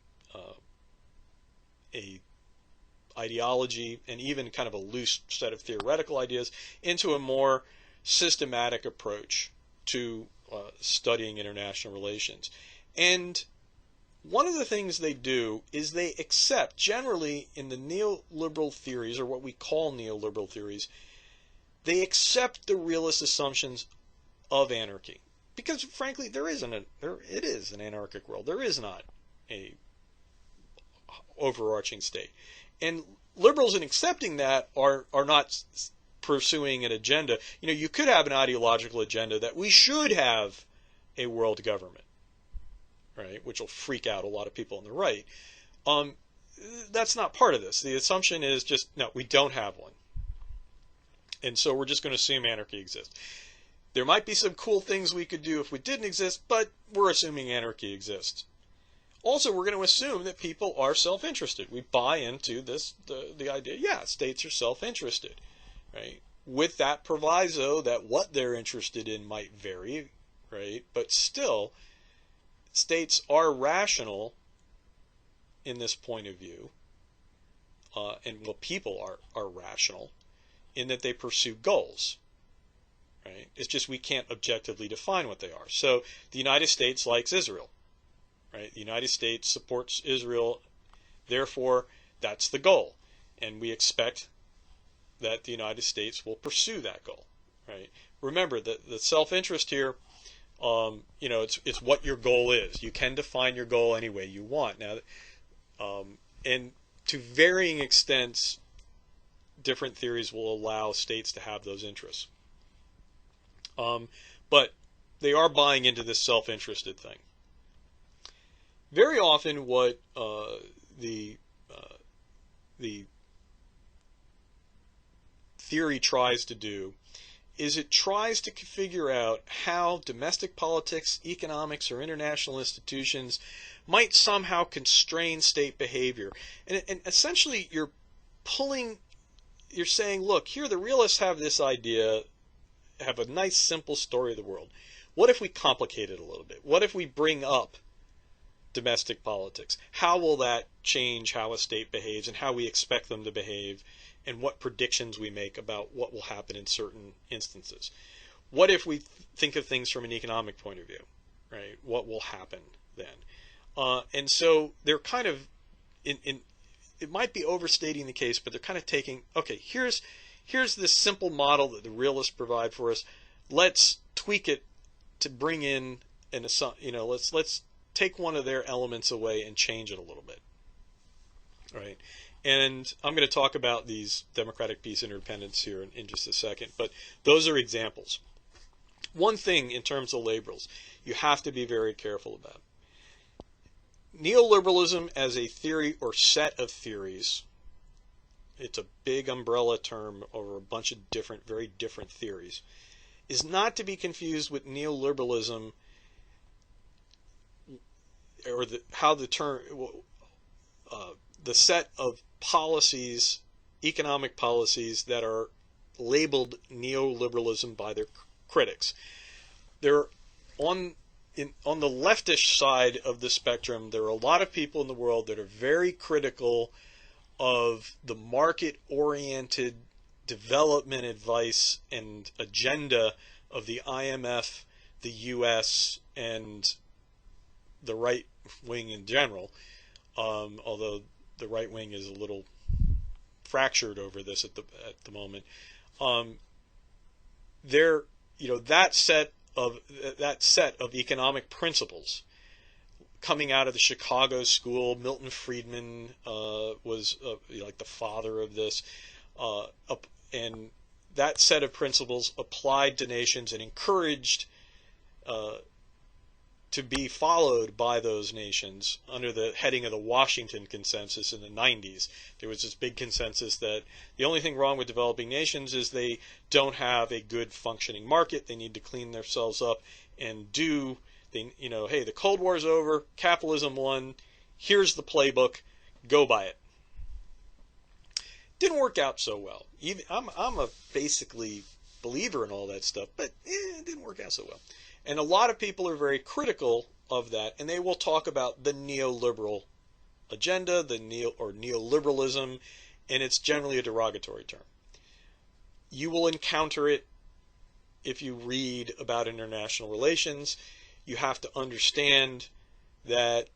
ideology and even kind of a loose set of theoretical ideas into a more systematic approach to studying international relations. And one of the things they do is they accept, generally in the neoliberal theories, or what we call neoliberal theories, they accept the realist assumptions of anarchy. Because frankly, it is an anarchic world. There is not a overarching state. And liberals in accepting that are not pursuing an agenda. You could have an ideological agenda that we should have a world government, right, which will freak out a lot of people on the right. That's not part of this. The assumption is just, no, we don't have one. And so we're just going to assume anarchy exists. There might be some cool things we could do if we didn't exist, but we're assuming anarchy exists. Also, we're going to assume that people are self-interested. We buy into the idea, yeah, states are self-interested, right? With that proviso that what they're interested in might vary, right? But still, states are rational in this point of view, people are rational in that they pursue goals, right? It's just we can't objectively define what they are. So the United States likes Israel, right? The United States supports Israel, therefore that's the goal, and we expect that the United States will pursue that goal, right? Remember that the self-interest here, it's what your goal is. You can define your goal any way you want. Now, and to varying extents, different theories will allow states to have those interests. But they are buying into this self-interested thing. Very often what the theory tries to do is it tries to figure out how domestic politics, economics, or international institutions might somehow constrain state behavior. And essentially you're saying, look, here the realists have this idea, have a nice simple story of the world. What if we complicate it a little bit? What if we bring up domestic politics? How will that change how a state behaves and how we expect them to behave, and what predictions we make about what will happen in certain instances? What if we think of things from an economic point of view, right? What will happen then? And so they're kind of, it might be overstating the case, but they're kind of taking, okay, here's this simple model that the realists provide for us. Let's tweak it to bring in let's take one of their elements away and change it a little bit, right? And I'm going to talk about these democratic peace interdependence here in just a second, but those are examples. One thing in terms of liberals you have to be very careful about. Neoliberalism as a theory or set of theories, it's a big umbrella term over a bunch of very different theories, is not to be confused with neoliberalism, or the set of policies, economic policies, that are labeled neoliberalism by their critics. They're on the leftish side of the spectrum. There are a lot of people in the world that are very critical of the market-oriented development advice and agenda of the IMF, the US, and the right wing in general, although the right wing is a little fractured over this at the moment. That set of economic principles coming out of the Chicago school. Milton Friedman was like the father of this, and that set of principles applied to nations and encouraged to be followed by those nations under the heading of the Washington Consensus in the 90s. There was this big consensus that the only thing wrong with developing nations is they don't have a good functioning market. They need to clean themselves up and hey, the Cold War's over, capitalism won, here's the playbook, go by it. Didn't work out so well. I'm a basically believer in all that stuff, but it didn't work out so well. And a lot of people are very critical of that, and they will talk about the neoliberal agenda, or neoliberalism, and it's generally a derogatory term. You will encounter it if you read about international relations. You have to understand that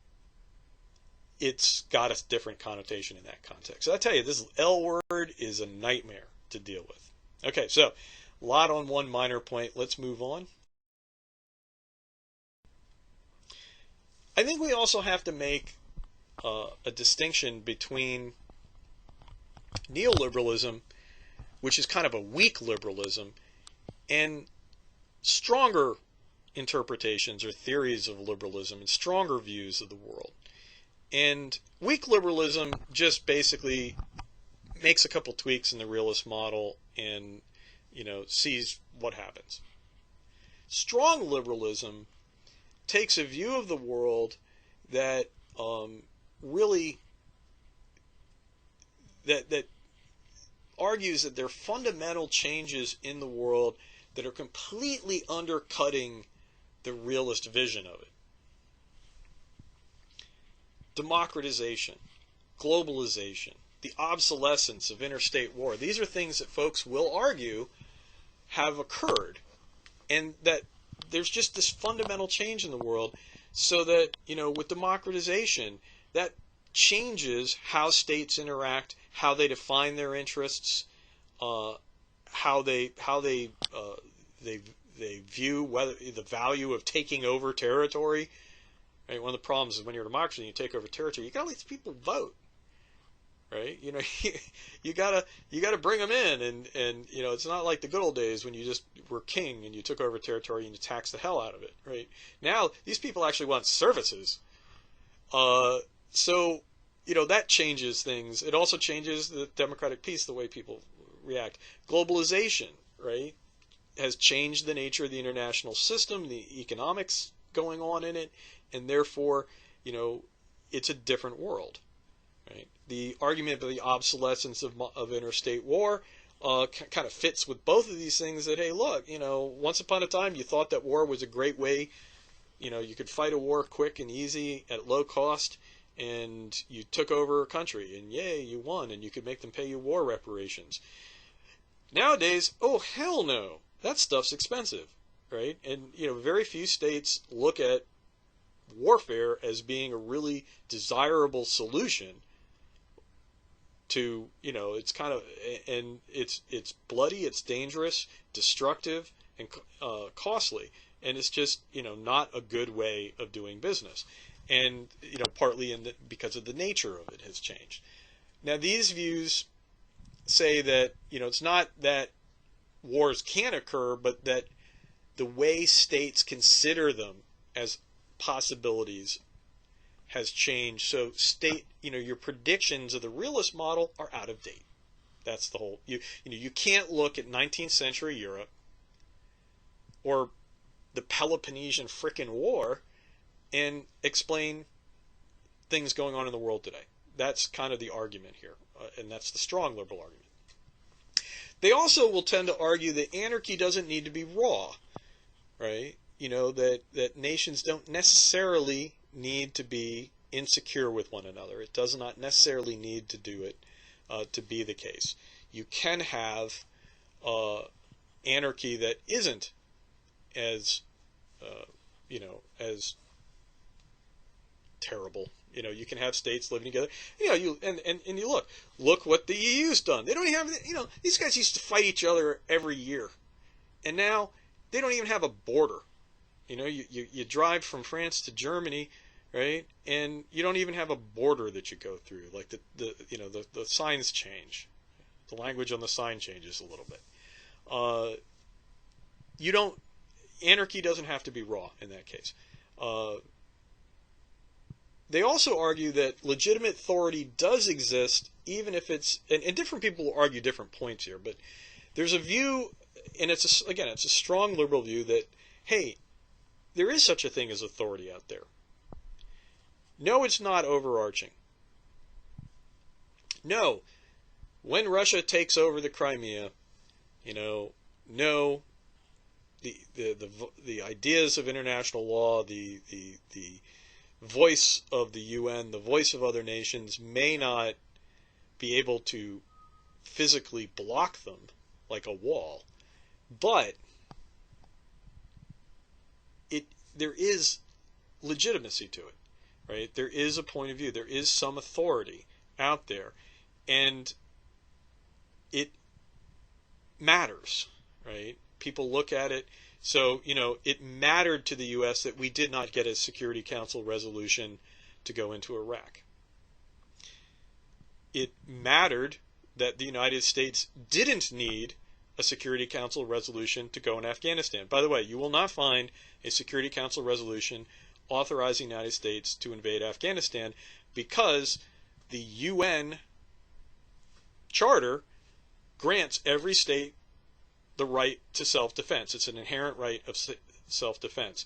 it's got a different connotation in that context. So I tell you, this L word is a nightmare to deal with. Okay, so a lot on one minor point. Let's move on. I think we also have to make a distinction between neoliberalism, which is kind of a weak liberalism, and stronger interpretations or theories of liberalism and stronger views of the world. And weak liberalism just basically makes a couple tweaks in the realist model and sees what happens. Strong liberalism takes a view of the world that really that argues that there are fundamental changes in the world that are completely undercutting the realist vision of it. Democratization, globalization, the obsolescence of interstate war. These are things that folks will argue have occurred, and that there's just this fundamental change in the world, so that, with democratization, that changes how states interact, how they define their interests, how they view whether the value of taking over territory. Right? One of the problems is when you're a democracy and you take over territory, you got to let people vote. right? You gotta bring them in, and it's not like the good old days when you just were king and you took over territory and you taxed the hell out of it, right? Now these people actually want services. So that changes things. It also changes the democratic peace, the way people react. Globalization, right, has changed the nature of the international system, the economics going on in it, and therefore, it's a different world. Right? The argument about the obsolescence of interstate war kind of fits with both of these things. That, hey, look, once upon a time you thought that war was a great way. You could fight a war quick and easy at low cost, and you took over a country, and yay, you won, and you could make them pay you war reparations. Nowadays, oh hell no, that stuff's expensive, right? And very few states look at warfare as being a really desirable solution to, it's kind of, and it's bloody, it's dangerous, destructive, and costly, and it's just not a good way of doing business, and partly because of the nature of it has changed. Now these views say that it's not that wars can't occur, but that the way states consider them as possibilities has changed. So your predictions of the realist model are out of date. That's the whole. You can't look at 19th century Europe or the Peloponnesian frickin' War and explain things going on in the world today. That's kind of the argument here, and that's the strong liberal argument. They also will tend to argue that anarchy doesn't need to be raw, right? That nations don't necessarily need to be insecure with one another. It does not necessarily need to do it to be the case. You can have anarchy that isn't as as terrible. You can have states living together. You look what the EU's done. They don't even have, these guys used to fight each other every year, and now they don't even have a border. You drive from France to Germany, right? And you don't even have a border that you go through. Like the signs change, the language on the sign changes a little bit. Anarchy doesn't have to be raw in that case. They also argue that legitimate authority does exist, even if it's, and different people will argue different points here, but there's a view, and it's a strong liberal view that, hey, there is such a thing as authority out there. No, it's not overarching. No, when Russia takes over the Crimea, no, the ideas of international law, the voice of the UN, the voice of other nations may not be able to physically block them like a wall, but there is legitimacy to it, right? There is a point of view. There is some authority out there, and it matters, right? People look at it. So, it mattered to the U.S. that we did not get a Security Council resolution to go into Iraq. It mattered that the United States didn't need a Security Council resolution to go in Afghanistan. By the way, you will not find a Security Council resolution authorizing the United States to invade Afghanistan because the UN Charter grants every state the right to self-defense. It's an inherent right of self-defense.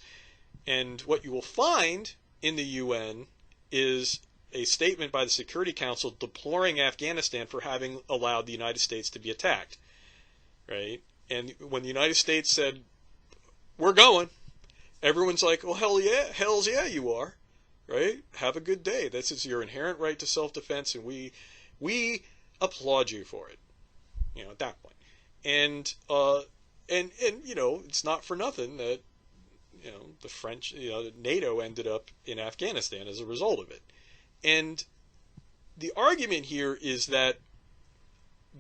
And what you will find in the UN is a statement by the Security Council deploring Afghanistan for having allowed the United States to be attacked. Right? And when the United States said, we're going, everyone's like, well, hells yeah, you are. Right? Have a good day. This is your inherent right to self-defense, and we applaud you for it. At that point. And it's not for nothing that the French, NATO ended up in Afghanistan as a result of it. And the argument here is that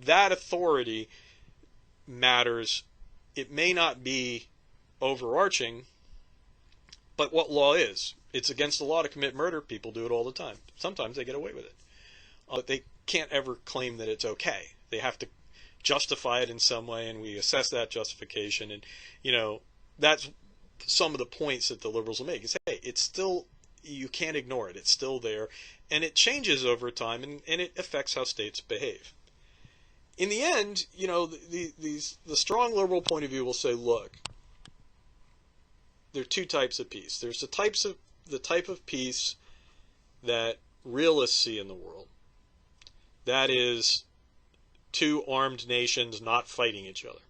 authority matters. It may not be overarching, but what law is? It's against the law to commit murder. People do it all the time. Sometimes they get away with it. can't ever claim that it's okay. They have to justify it in some way, and we assess that justification. And, that's some of the points that the liberals will make is, hey, it's still, you can't ignore it. It's still there, and it changes over time, and it affects how states behave. In the end, the strong liberal point of view will say, look, there are two types of peace. There's the type of peace that realists see in the world. That is two armed nations not fighting each other.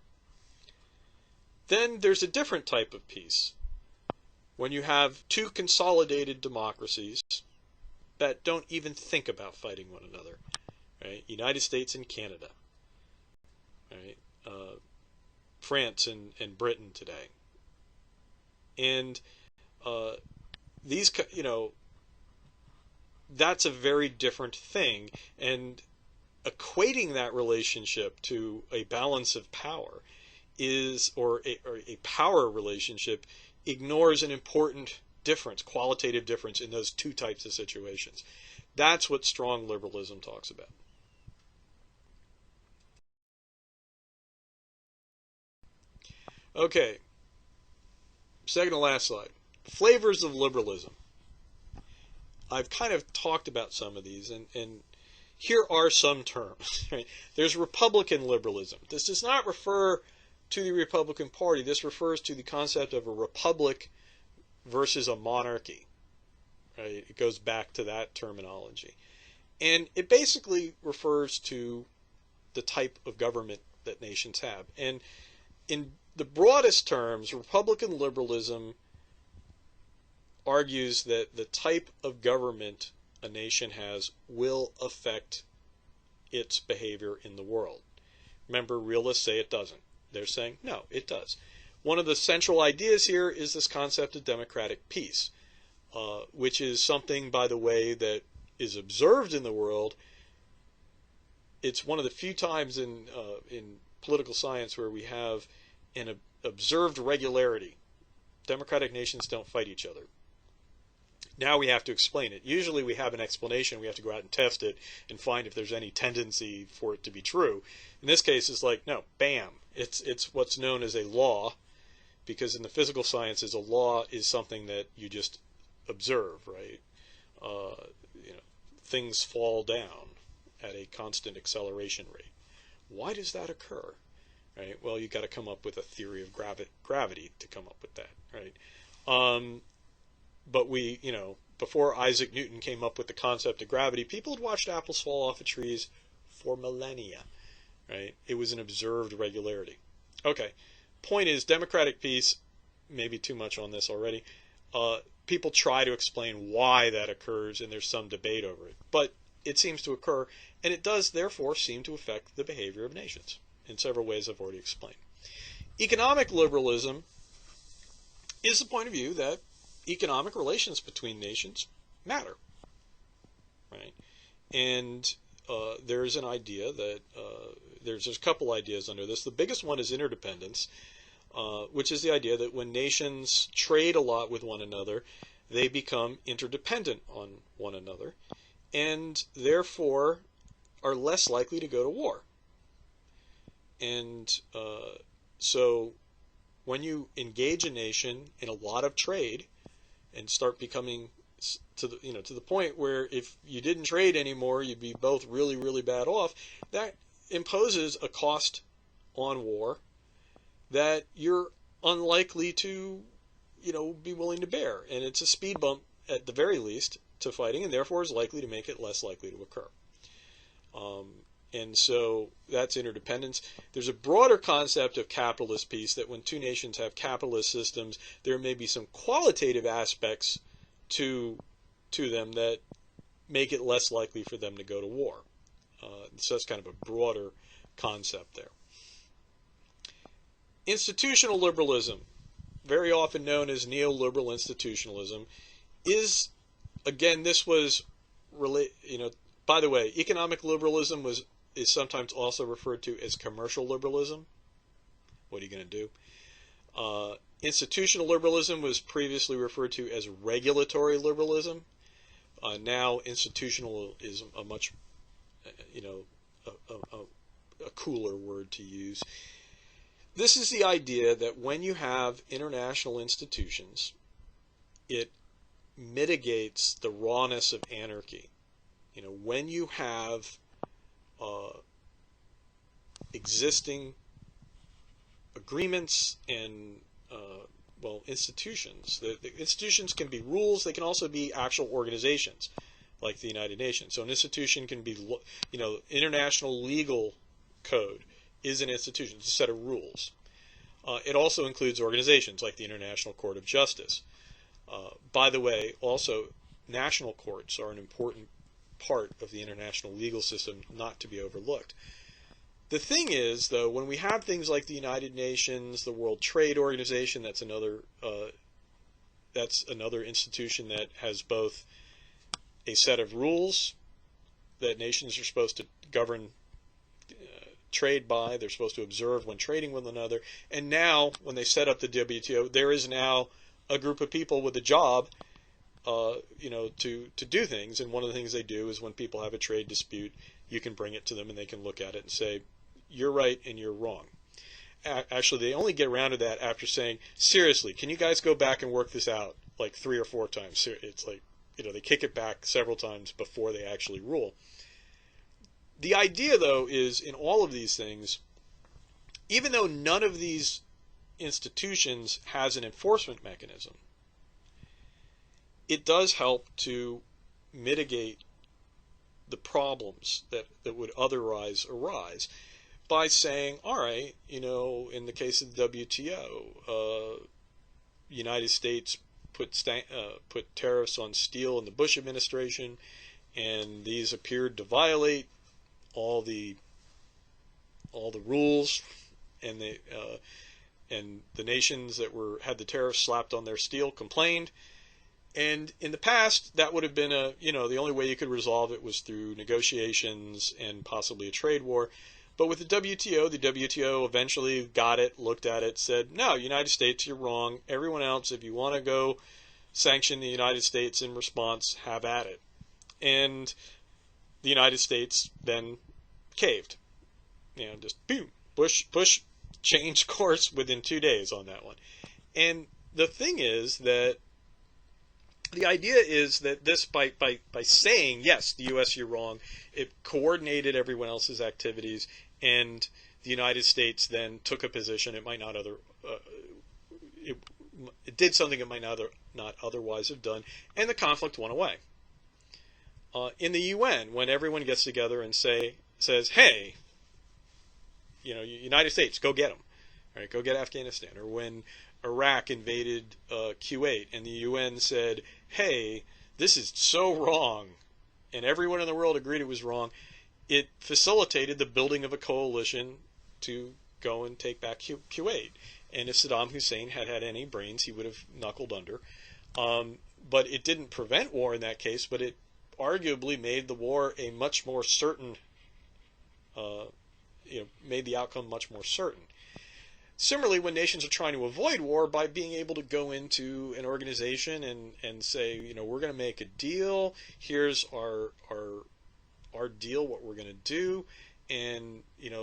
Then there's a different type of peace when you have two consolidated democracies that don't even think about fighting one another, right? United States and Canada, right? France and Britain today. And these, that's a very different thing. And equating that relationship to a balance of power or a power relationship ignores an important difference, qualitative difference in those two types of situations. That's what strong liberalism talks about. Okay, second to last slide. Flavors of liberalism. I've kind of talked about some of these, and here are some terms. Right? There's Republican liberalism. This does not refer to the Republican Party. This refers to the concept of a republic versus a monarchy. Right? It goes back to that terminology. And it basically refers to the type of government that nations have. And in the broadest terms, Republican liberalism argues that the type of government a nation has will affect its behavior in the world. Remember, realists say it doesn't. They're saying, no, it does. One of the central ideas here is this concept of democratic peace, which is something, by the way, that is observed in the world. It's one of the few times in political science where we have an observed regularity. Democratic nations don't fight each other. Now we have to explain it. Usually we have an explanation. We have to go out and test it and find if there's any tendency for it to be true. In this case, it's like, no, bam. It's what's known as a law, because in the physical sciences, a law is something that you just observe, right? Things fall down at a constant acceleration rate. Why does that occur? Right? Well, you've got to come up with a theory of gravity to come up with that, right? But before Isaac Newton came up with the concept of gravity, people had watched apples fall off of trees for millennia, right? It was an observed regularity. Okay, point is, democratic peace, maybe too much on this already, people try to explain why that occurs, and there's some debate over it. But it seems to occur, and it does, therefore, seem to affect the behavior of nations in several ways I've already explained. Economic liberalism is the point of view that economic relations between nations matter, right? And there's an idea that there's a couple ideas under this. The biggest one is interdependence, which is the idea that when nations trade a lot with one another, they become interdependent on one another, and therefore are less likely to go to war. And so when you engage a nation in a lot of trade and start becoming to the point where if you didn't trade anymore, you'd be both really, really bad off, that imposes a cost on war that you're unlikely to, be willing to bear. And it's a speed bump, at the very least, to fighting, and therefore is likely to make it less likely to occur. And so that's interdependence. There's a broader concept of capitalist peace, that when two nations have capitalist systems, there may be some qualitative aspects to them that make it less likely for them to go to war. So that's kind of a broader concept there. Institutional liberalism, very often known as neoliberal institutionalism, is, again, this was, by the way, economic liberalism is sometimes also referred to as commercial liberalism. What are you going to do? Institutional liberalism was previously referred to as regulatory liberalism. Now institutional is a much you know, a cooler word to use. This is the idea that when you have international institutions, it mitigates the rawness of anarchy. You know, when you have existing agreements and institutions. The institutions can be rules. They can also be actual organizations, like the United Nations. So an institution can be, international legal code is an institution. It's a set of rules. It also includes organizations like the International Court of Justice. By the way, also national courts are an important part of the international legal system, not to be overlooked. The thing is, though, when we have things like the United Nations, the World Trade Organization, that's another institution that has both a set of rules that nations are supposed to govern trade by. They're supposed to observe when trading with one another. And now, when they set up the WTO, there is now a group of people with a job, to do things. And one of the things they do is when people have a trade dispute, you can bring it to them and they can look at it and say, you're right and you're wrong. Actually, they only get around to that after saying, seriously, can you guys go back and work this out like 3 or 4 times? It's like, they kick it back several times before they actually rule. The idea, though, is in all of these things, even though none of these institutions has an enforcement mechanism, it does help to mitigate the problems that would otherwise arise by saying, all right, in the case of the WTO, United States put tariffs on steel in the Bush administration, and these appeared to violate all the rules, and the nations that had the tariffs slapped on their steel complained. And in the past, that would have been the only way you could resolve it was through negotiations and possibly a trade war. But with the WTO eventually got it, looked at it, said, no, United States, you're wrong. Everyone else, if you want to go sanction the United States in response, have at it. And the United States then caved. Just boom, Bush changed course within 2 days on that one. And the thing is that the idea is that this, by saying, yes, the U.S., you're wrong, it coordinated everyone else's activities, and the United States then took a position it might not it did something it might not otherwise have done, and the conflict went away. In the UN, when everyone gets together and says, hey, United States, go get them, right? Go get Afghanistan. Or when Iraq invaded Kuwait, and the UN said, hey, this is so wrong, and everyone in the world agreed it was wrong, it facilitated the building of a coalition to go and take back Kuwait. And if Saddam Hussein had had any brains, he would have knuckled under. But it didn't prevent war in that case, but it arguably made the war a much more certain, made the outcome much more certain. Similarly, when nations are trying to avoid war, by being able to go into an organization and say, we're going to make a deal, here's our deal, what we're going to do, and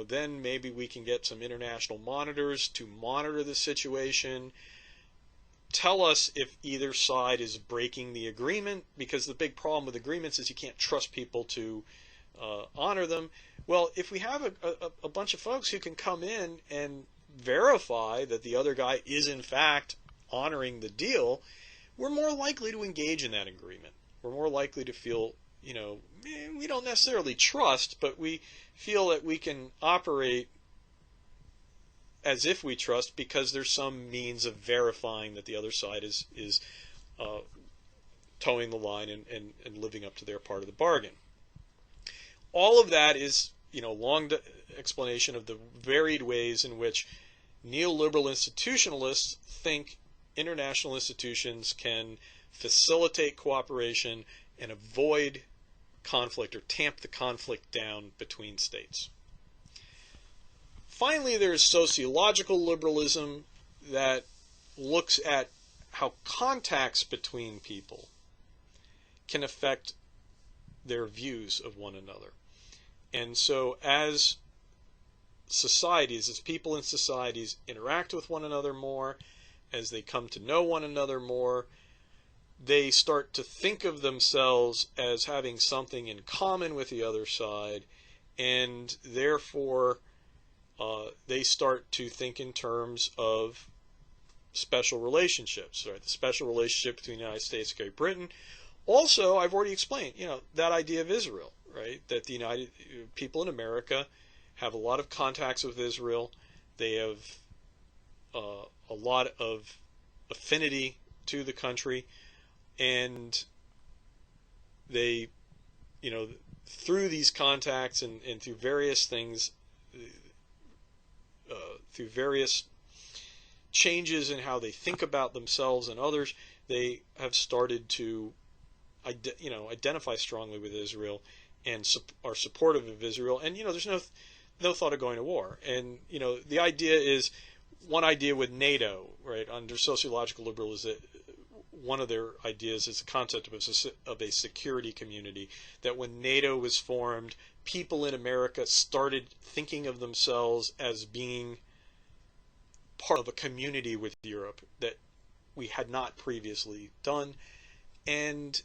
then maybe we can get some international monitors to monitor the situation, tell us if either side is breaking the agreement, because the big problem with agreements is you can't trust people to honor them. Well, if we have a bunch of folks who can come in and verify that the other guy is in fact honoring the deal, we're more likely to engage in that agreement. We're more likely to feel, we don't necessarily trust, but we feel that we can operate as if we trust because there's some means of verifying that the other side is towing the line and living up to their part of the bargain. All of that is, long explanation of the varied ways in which neoliberal institutionalists think international institutions can facilitate cooperation and avoid conflict or tamp the conflict down between states. Finally, there is sociological liberalism that looks at how contacts between people can affect their views of one another. And so as societies, as people in societies interact with one another more, as they come to know one another more, they start to think of themselves as having something in common with the other side, and therefore they start to think in terms of special relationships, right? The special relationship between the United States and Great Britain. Also, I've already explained, that idea of Israel, right? That the United people in America have a lot of contacts with Israel. They have a lot of affinity to the country, and they, through these contacts and through various things, through various changes in how they think about themselves and others, they have started to, identify strongly with Israel and are supportive of Israel. And there's no thought of going to war. And the idea is, one idea with NATO, right? Under sociological liberalism, one of their ideas is the concept of a security community. That when NATO was formed, people in America started thinking of themselves as being part of a community with Europe that we had not previously done. And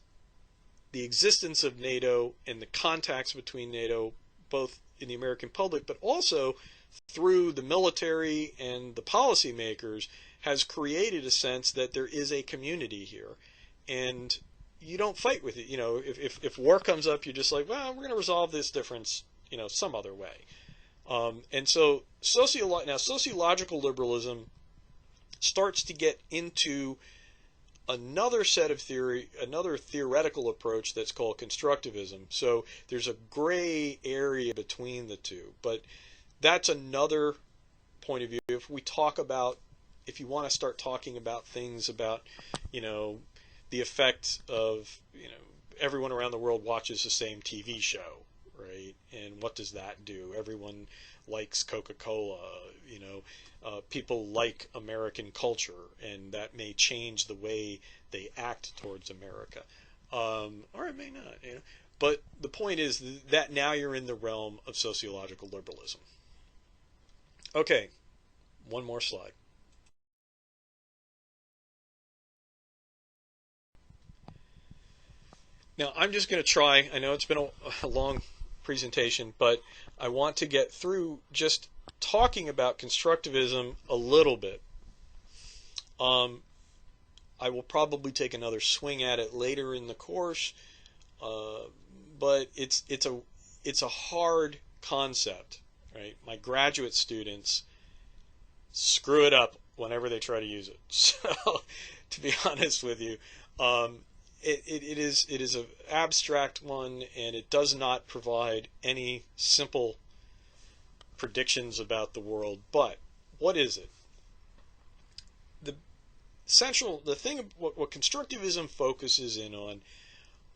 the existence of NATO and the contacts between NATO, both in the American public, but also through the military and the policymakers, has created a sense that there is a community here. And you don't fight with it. If war comes up, you're just like, well, we're going to resolve this difference, some other way. And so sociological liberalism starts to get into another set of theory, another theoretical approach that's called constructivism. So there's a gray area between the two, but that's another point of view. If you want to start talking about things about, the effect of, everyone around the world watches the same TV show, right? And what does that do? Everyone likes Coca-Cola, people like American culture, and that may change the way they act towards America. Or it may not, But the point is that now you're in the realm of sociological liberalism. Okay, one more slide. Now, I'm just going to try, I know it's been a long presentation, but I want to get through just talking about constructivism a little bit. I will probably take another swing at it later in the course, but it's a hard concept, right? My graduate students screw it up whenever they try to use it. So, to be honest with you, it is an abstract one, and it does not provide any simple predictions about the world. But what is it? The thing, what constructivism focuses in on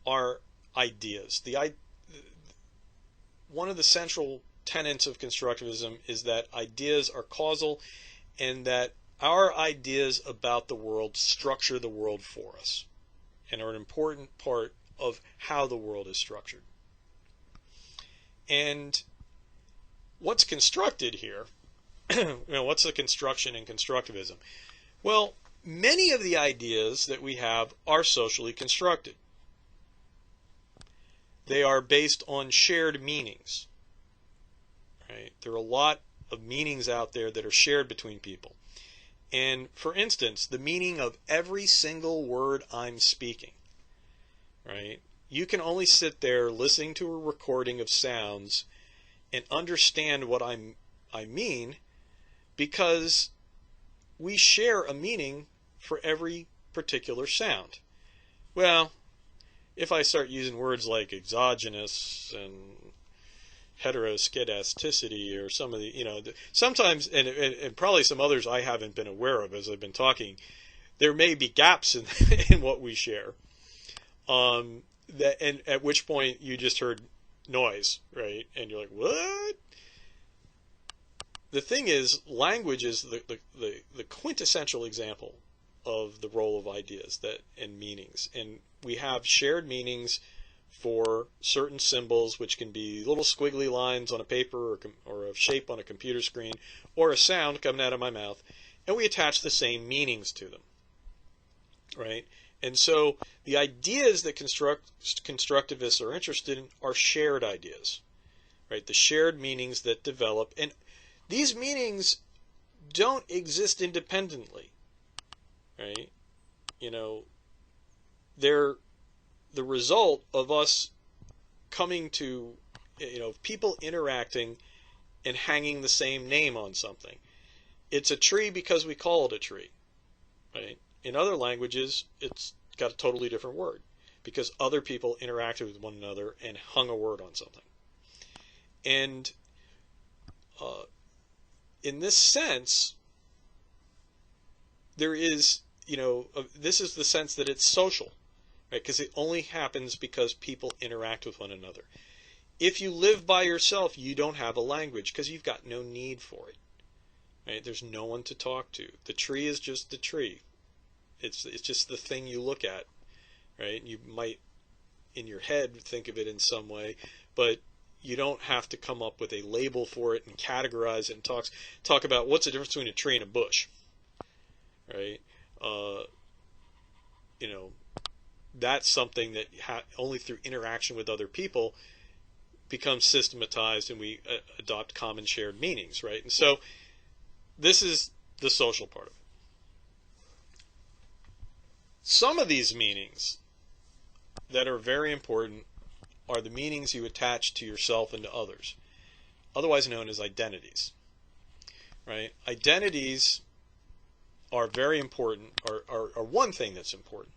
are ideas. One of the central tenets of constructivism is that ideas are causal, and that our ideas about the world structure the world for us and are an important part of how the world is structured. And what's constructed here, what's the construction in constructivism? Well, many of the ideas that we have are socially constructed. They are based on shared meanings. Right? There are a lot of meanings out there that are shared between people. And for instance, the meaning of every single word I'm speaking, right? You can only sit there listening to a recording of sounds and understand what I mean, because we share a meaning for every particular sound. Well, if I start using words like exogenous and heteroskedasticity or some of the, sometimes, and probably some others I haven't been aware of as I've been talking, there may be gaps in what we share. And at which point you just heard noise, right? And you're like, what? The thing is, language is the quintessential example of the role of ideas and meanings. And we have shared meanings for certain symbols, which can be little squiggly lines on a paper or a shape on a computer screen or a sound coming out of my mouth, and we attach the same meanings to them, right? And so the ideas that constructivists are interested in are shared ideas, right? The shared meanings that develop, and these meanings don't exist independently, right? You know, they're the result of us coming to, people interacting and hanging the same name on something. It's a tree because we call it a tree, right? In other languages, it's got a totally different word because other people interacted with one another and hung a word on something. And in this sense, there is, this is the sense that it's social, right? Because it only happens because people interact with one another. If you live by yourself, you don't have a language because you've got no need for it, right? There's no one to talk to. The tree is just the tree. It's just the thing you look at, right? You might, in your head, think of it in some way, but you don't have to come up with a label for it and categorize it and talk about what's the difference between a tree and a bush, right? That's something that only through interaction with other people becomes systematized, and we adopt common shared meanings, right? And so this is the social part of it. Some of these meanings that are very important are the meanings you attach to yourself and to others, otherwise known as identities, right? Identities are very important, are one thing that's important,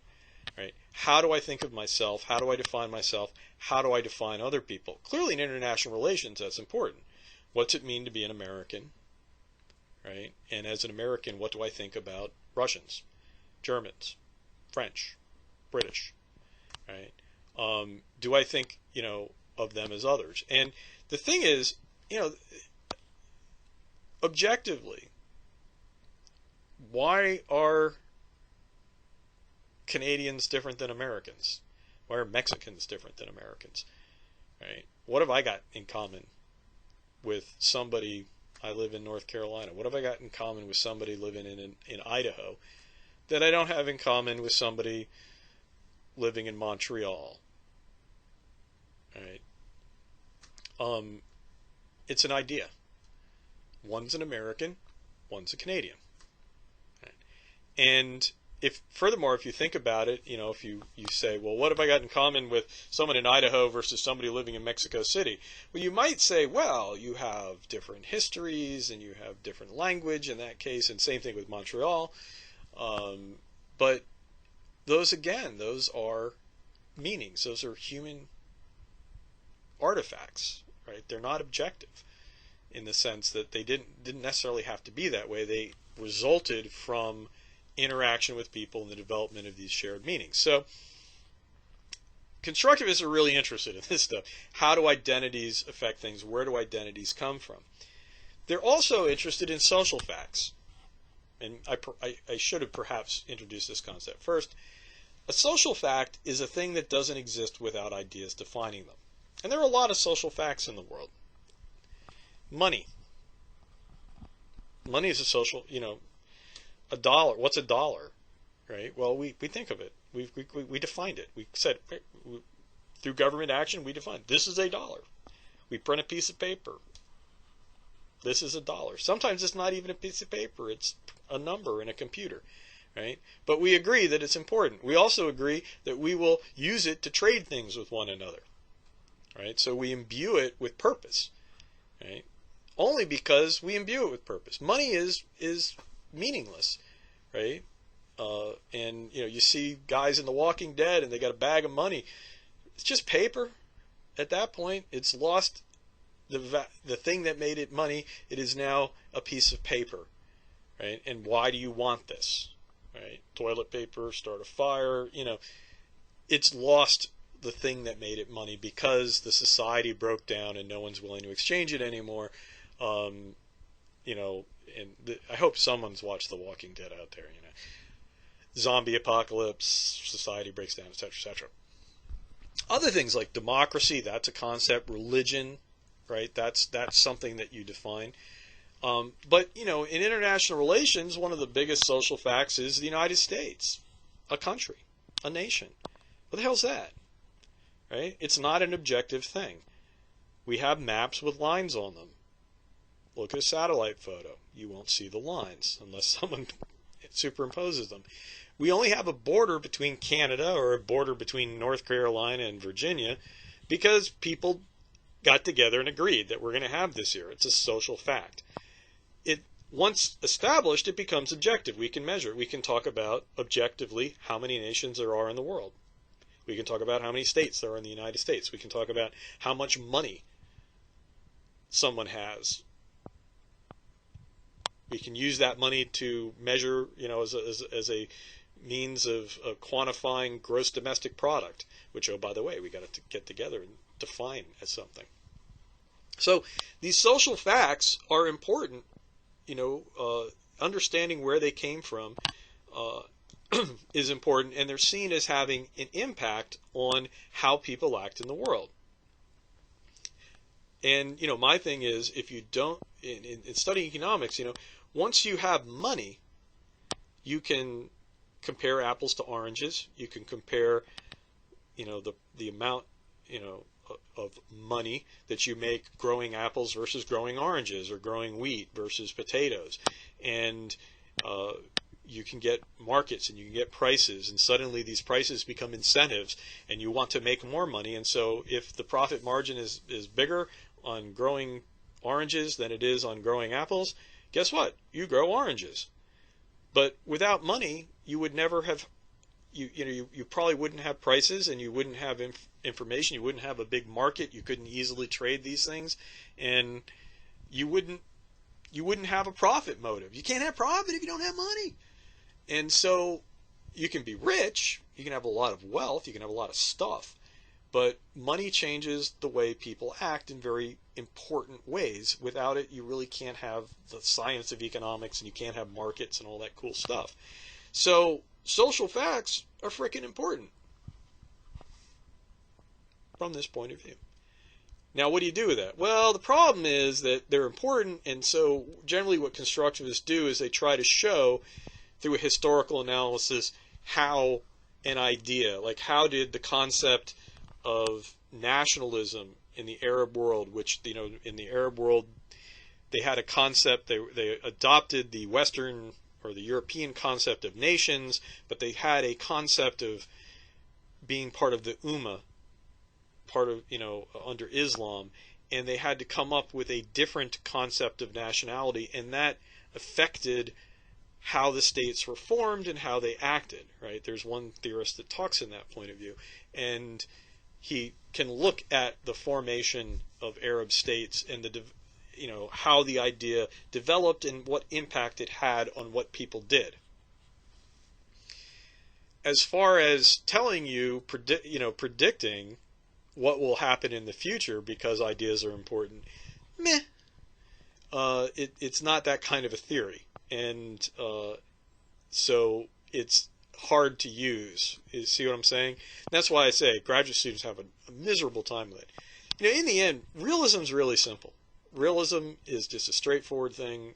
right? How do I think of myself? How do I define myself? How do I define other people? Clearly in international relations, that's important. What's it mean to be an American, right? And as an American, what do I think about Russians, Germans, French, British, right? Do I think, of them as others? And the thing is, objectively, why are Canadians different than Americans? Why are Mexicans different than Americans? Right? What have I got in common with somebody? I live in North Carolina. What have I got in common with somebody living in Idaho that I don't have in common with somebody living in Montreal? Right? It's an idea. One's an American, one's a Canadian. Right? And furthermore, if you think about it, if you say, well, what have I got in common with someone in Idaho versus somebody living in Mexico City? Well, you might say, well, you have different histories and you have different language in that case, and same thing with Montreal. But those are meanings. Those are human artifacts, right? They're not objective in the sense that they didn't necessarily have to be that way. They resulted from interaction with people and the development of these shared meanings. So constructivists are really interested in this stuff. How do identities affect things? Where do identities come from? They're also interested in social facts. And I should have perhaps introduced this concept first. A social fact is a thing that doesn't exist without ideas defining them. And there are a lot of social facts in the world. Money. Money is a social, a dollar. What's a dollar? Right? Well, we think of it. We defined it. We said, through government action, we defined this is a dollar. We print a piece of paper. This is a dollar. Sometimes it's not even a piece of paper. It's a number in a computer. Right? But we agree that it's important. We also agree that we will use it to trade things with one another. Right? So we imbue it with purpose. Right? Only because we imbue it with purpose. Money is meaningless, right? And you see guys in The Walking Dead and they got a bag of money. It's just paper. At that point, it's lost the thing that made it money. It is now a piece of paper, right? And why do you want this? Right? Toilet paper, start a fire. It's lost the thing that made it money because the society broke down and no one's willing to exchange it anymore. I hope someone's watched The Walking Dead out there. Zombie apocalypse, society breaks down, etc., etc. Other things like democracy, that's a concept. Religion, right? That's something that you define. But, you know, in international relations, one of the biggest social facts is the United States, a country, a nation. What the hell's that? Right? It's not an objective thing. We have maps with lines on them. Look at a satellite photo. You won't see the lines unless someone superimposes them. We only have a border between Canada or a border between North Carolina and Virginia because people got together and agreed that we're going to have this here. It's a social fact. Once established, it becomes objective. We can measure it. We can talk about objectively how many nations there are in the world. We can talk about how many states there are in the United States. We can talk about how much money someone has. We can use that money to measure, you know, as a means of quantifying gross domestic product, which, oh, by the way, we got to get together and define as something. So these social facts are important. You know, understanding where they came from is important, and they're seen as having an impact on how people act in the world. And, you know, my thing is, if you don't, in studying economics, you know, once you have money, you can compare apples to oranges. You can compare, you know, the amount, you know, of money that you make growing apples versus growing oranges, or growing wheat versus potatoes. And you can get markets and you can get prices, and suddenly these prices become incentives, and you want to make more money. And so if the profit margin is bigger on growing oranges than it is on growing apples, guess what? You grow oranges. But without money, you would never have, you probably wouldn't have prices, and you wouldn't have information. You wouldn't have a big market. You couldn't easily trade these things, and you wouldn't have a profit motive. You can't have profit if you don't have money. And so you can be rich, you can have a lot of wealth, you can have a lot of stuff, but money changes the way people act in very important ways. Without it, you really can't have the science of economics, and you can't have markets and all that cool stuff. So social facts are freaking important from this point of view. Now, what do you do with that? Well, the problem is that they're important, and so generally what constructivists do is they try to show through a historical analysis how an idea, like how did the concept of nationalism in the Arab world, which, you know, in the Arab world they had a concept, they adopted the Western or the European concept of nations, but they had a concept of being part of the Ummah, part of, you know, under Islam, and they had to come up with a different concept of nationality, and that affected how the states were formed and how they acted, right? There's one theorist that talks in that point of view, and he can look at the formation of Arab states and the, you know, how the idea developed and what impact it had on what people did. As far as telling you, predicting what will happen in the future because ideas are important, meh. It's not that kind of a theory, and so it's hard to use. You see what I'm saying? That's why I say graduate students have a miserable time with it. You know, in the end, realism is really simple. Realism is just a straightforward thing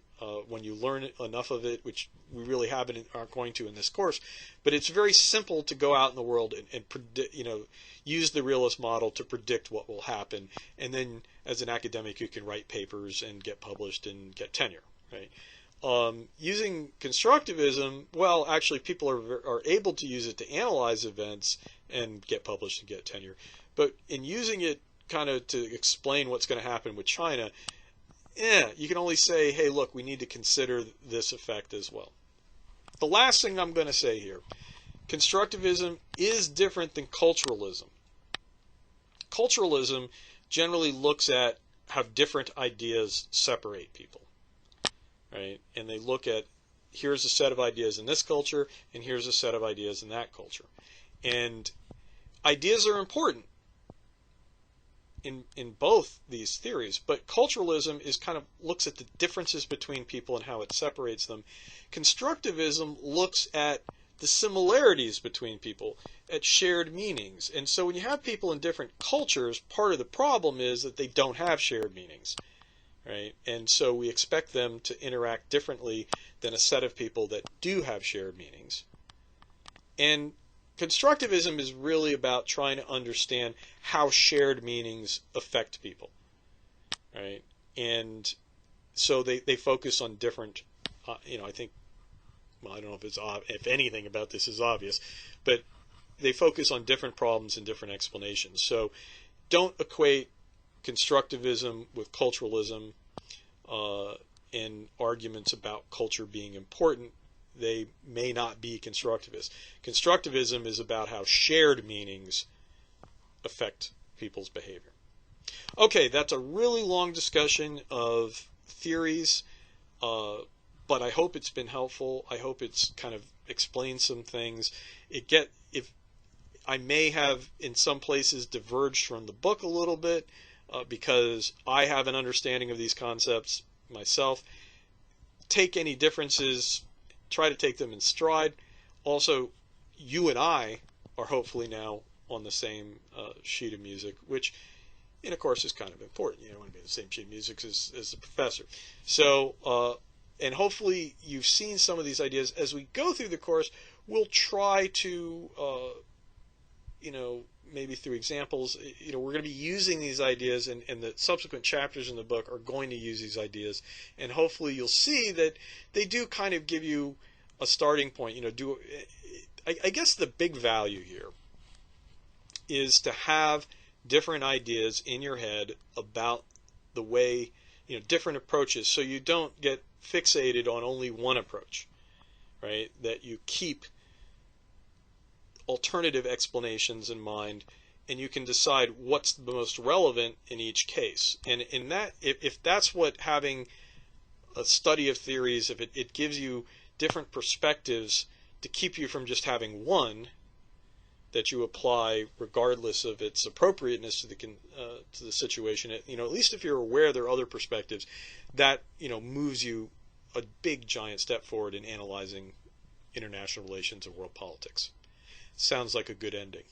when you learn enough of it, which we really aren't going to in this course. But it's very simple to go out in the world and predict, you know, use the realist model to predict what will happen. And then as an academic, you can write papers and get published and get tenure, right? Using constructivism, well, actually people are able to use it to analyze events and get published and get tenure. But in using it kind of to explain what's going to happen with China, you can only say, hey, look, we need to consider this effect as well. The last thing I'm going to say here, constructivism is different than culturalism. Culturalism generally looks at how different ideas separate people, right? And they look at, here's a set of ideas in this culture, and here's a set of ideas in that culture. And ideas are important in both these theories, but culturalism is kind of looks at the differences between people and how it separates them. Constructivism looks at the similarities between people, at shared meanings. And so when you have people in different cultures, part of the problem is that they don't have shared meanings, right? And so we expect them to interact differently than a set of people that do have shared meanings. And constructivism is really about trying to understand how shared meanings affect people, right? And so they focus on different, I think, well, I don't know if anything about this is obvious, but they focus on different problems and different explanations. So don't equate constructivism with culturalism and arguments about culture being important. They may not be constructivist. Constructivism is about how shared meanings affect people's behavior. Okay, that's a really long discussion of theories, but I hope it's been helpful. I hope it's kind of explained some things. If I may have in some places diverged from the book a little bit because I have an understanding of these concepts myself. Take any differences, try to take them in stride. Also, you and I are hopefully now on the same sheet of music, which, of course, is kind of important. You don't want to be on the same sheet of music as the professor. So, and hopefully you've seen some of these ideas. As we go through the course, we'll try to, maybe through examples, we're going to be using these ideas, and the subsequent chapters in the book are going to use these ideas. And hopefully you'll see that they do kind of give you a starting point. I guess the big value here is to have different ideas in your head about the way, different approaches, so you don't get fixated on only one approach, right? That you keep alternative explanations in mind, and you can decide what's the most relevant in each case. And in that, if that's what having a study of theories, if it gives you different perspectives to keep you from just having one that you apply regardless of its appropriateness to the situation, at least if you're aware there are other perspectives, that moves you a big giant step forward in analyzing international relations and world politics. Sounds like a good ending.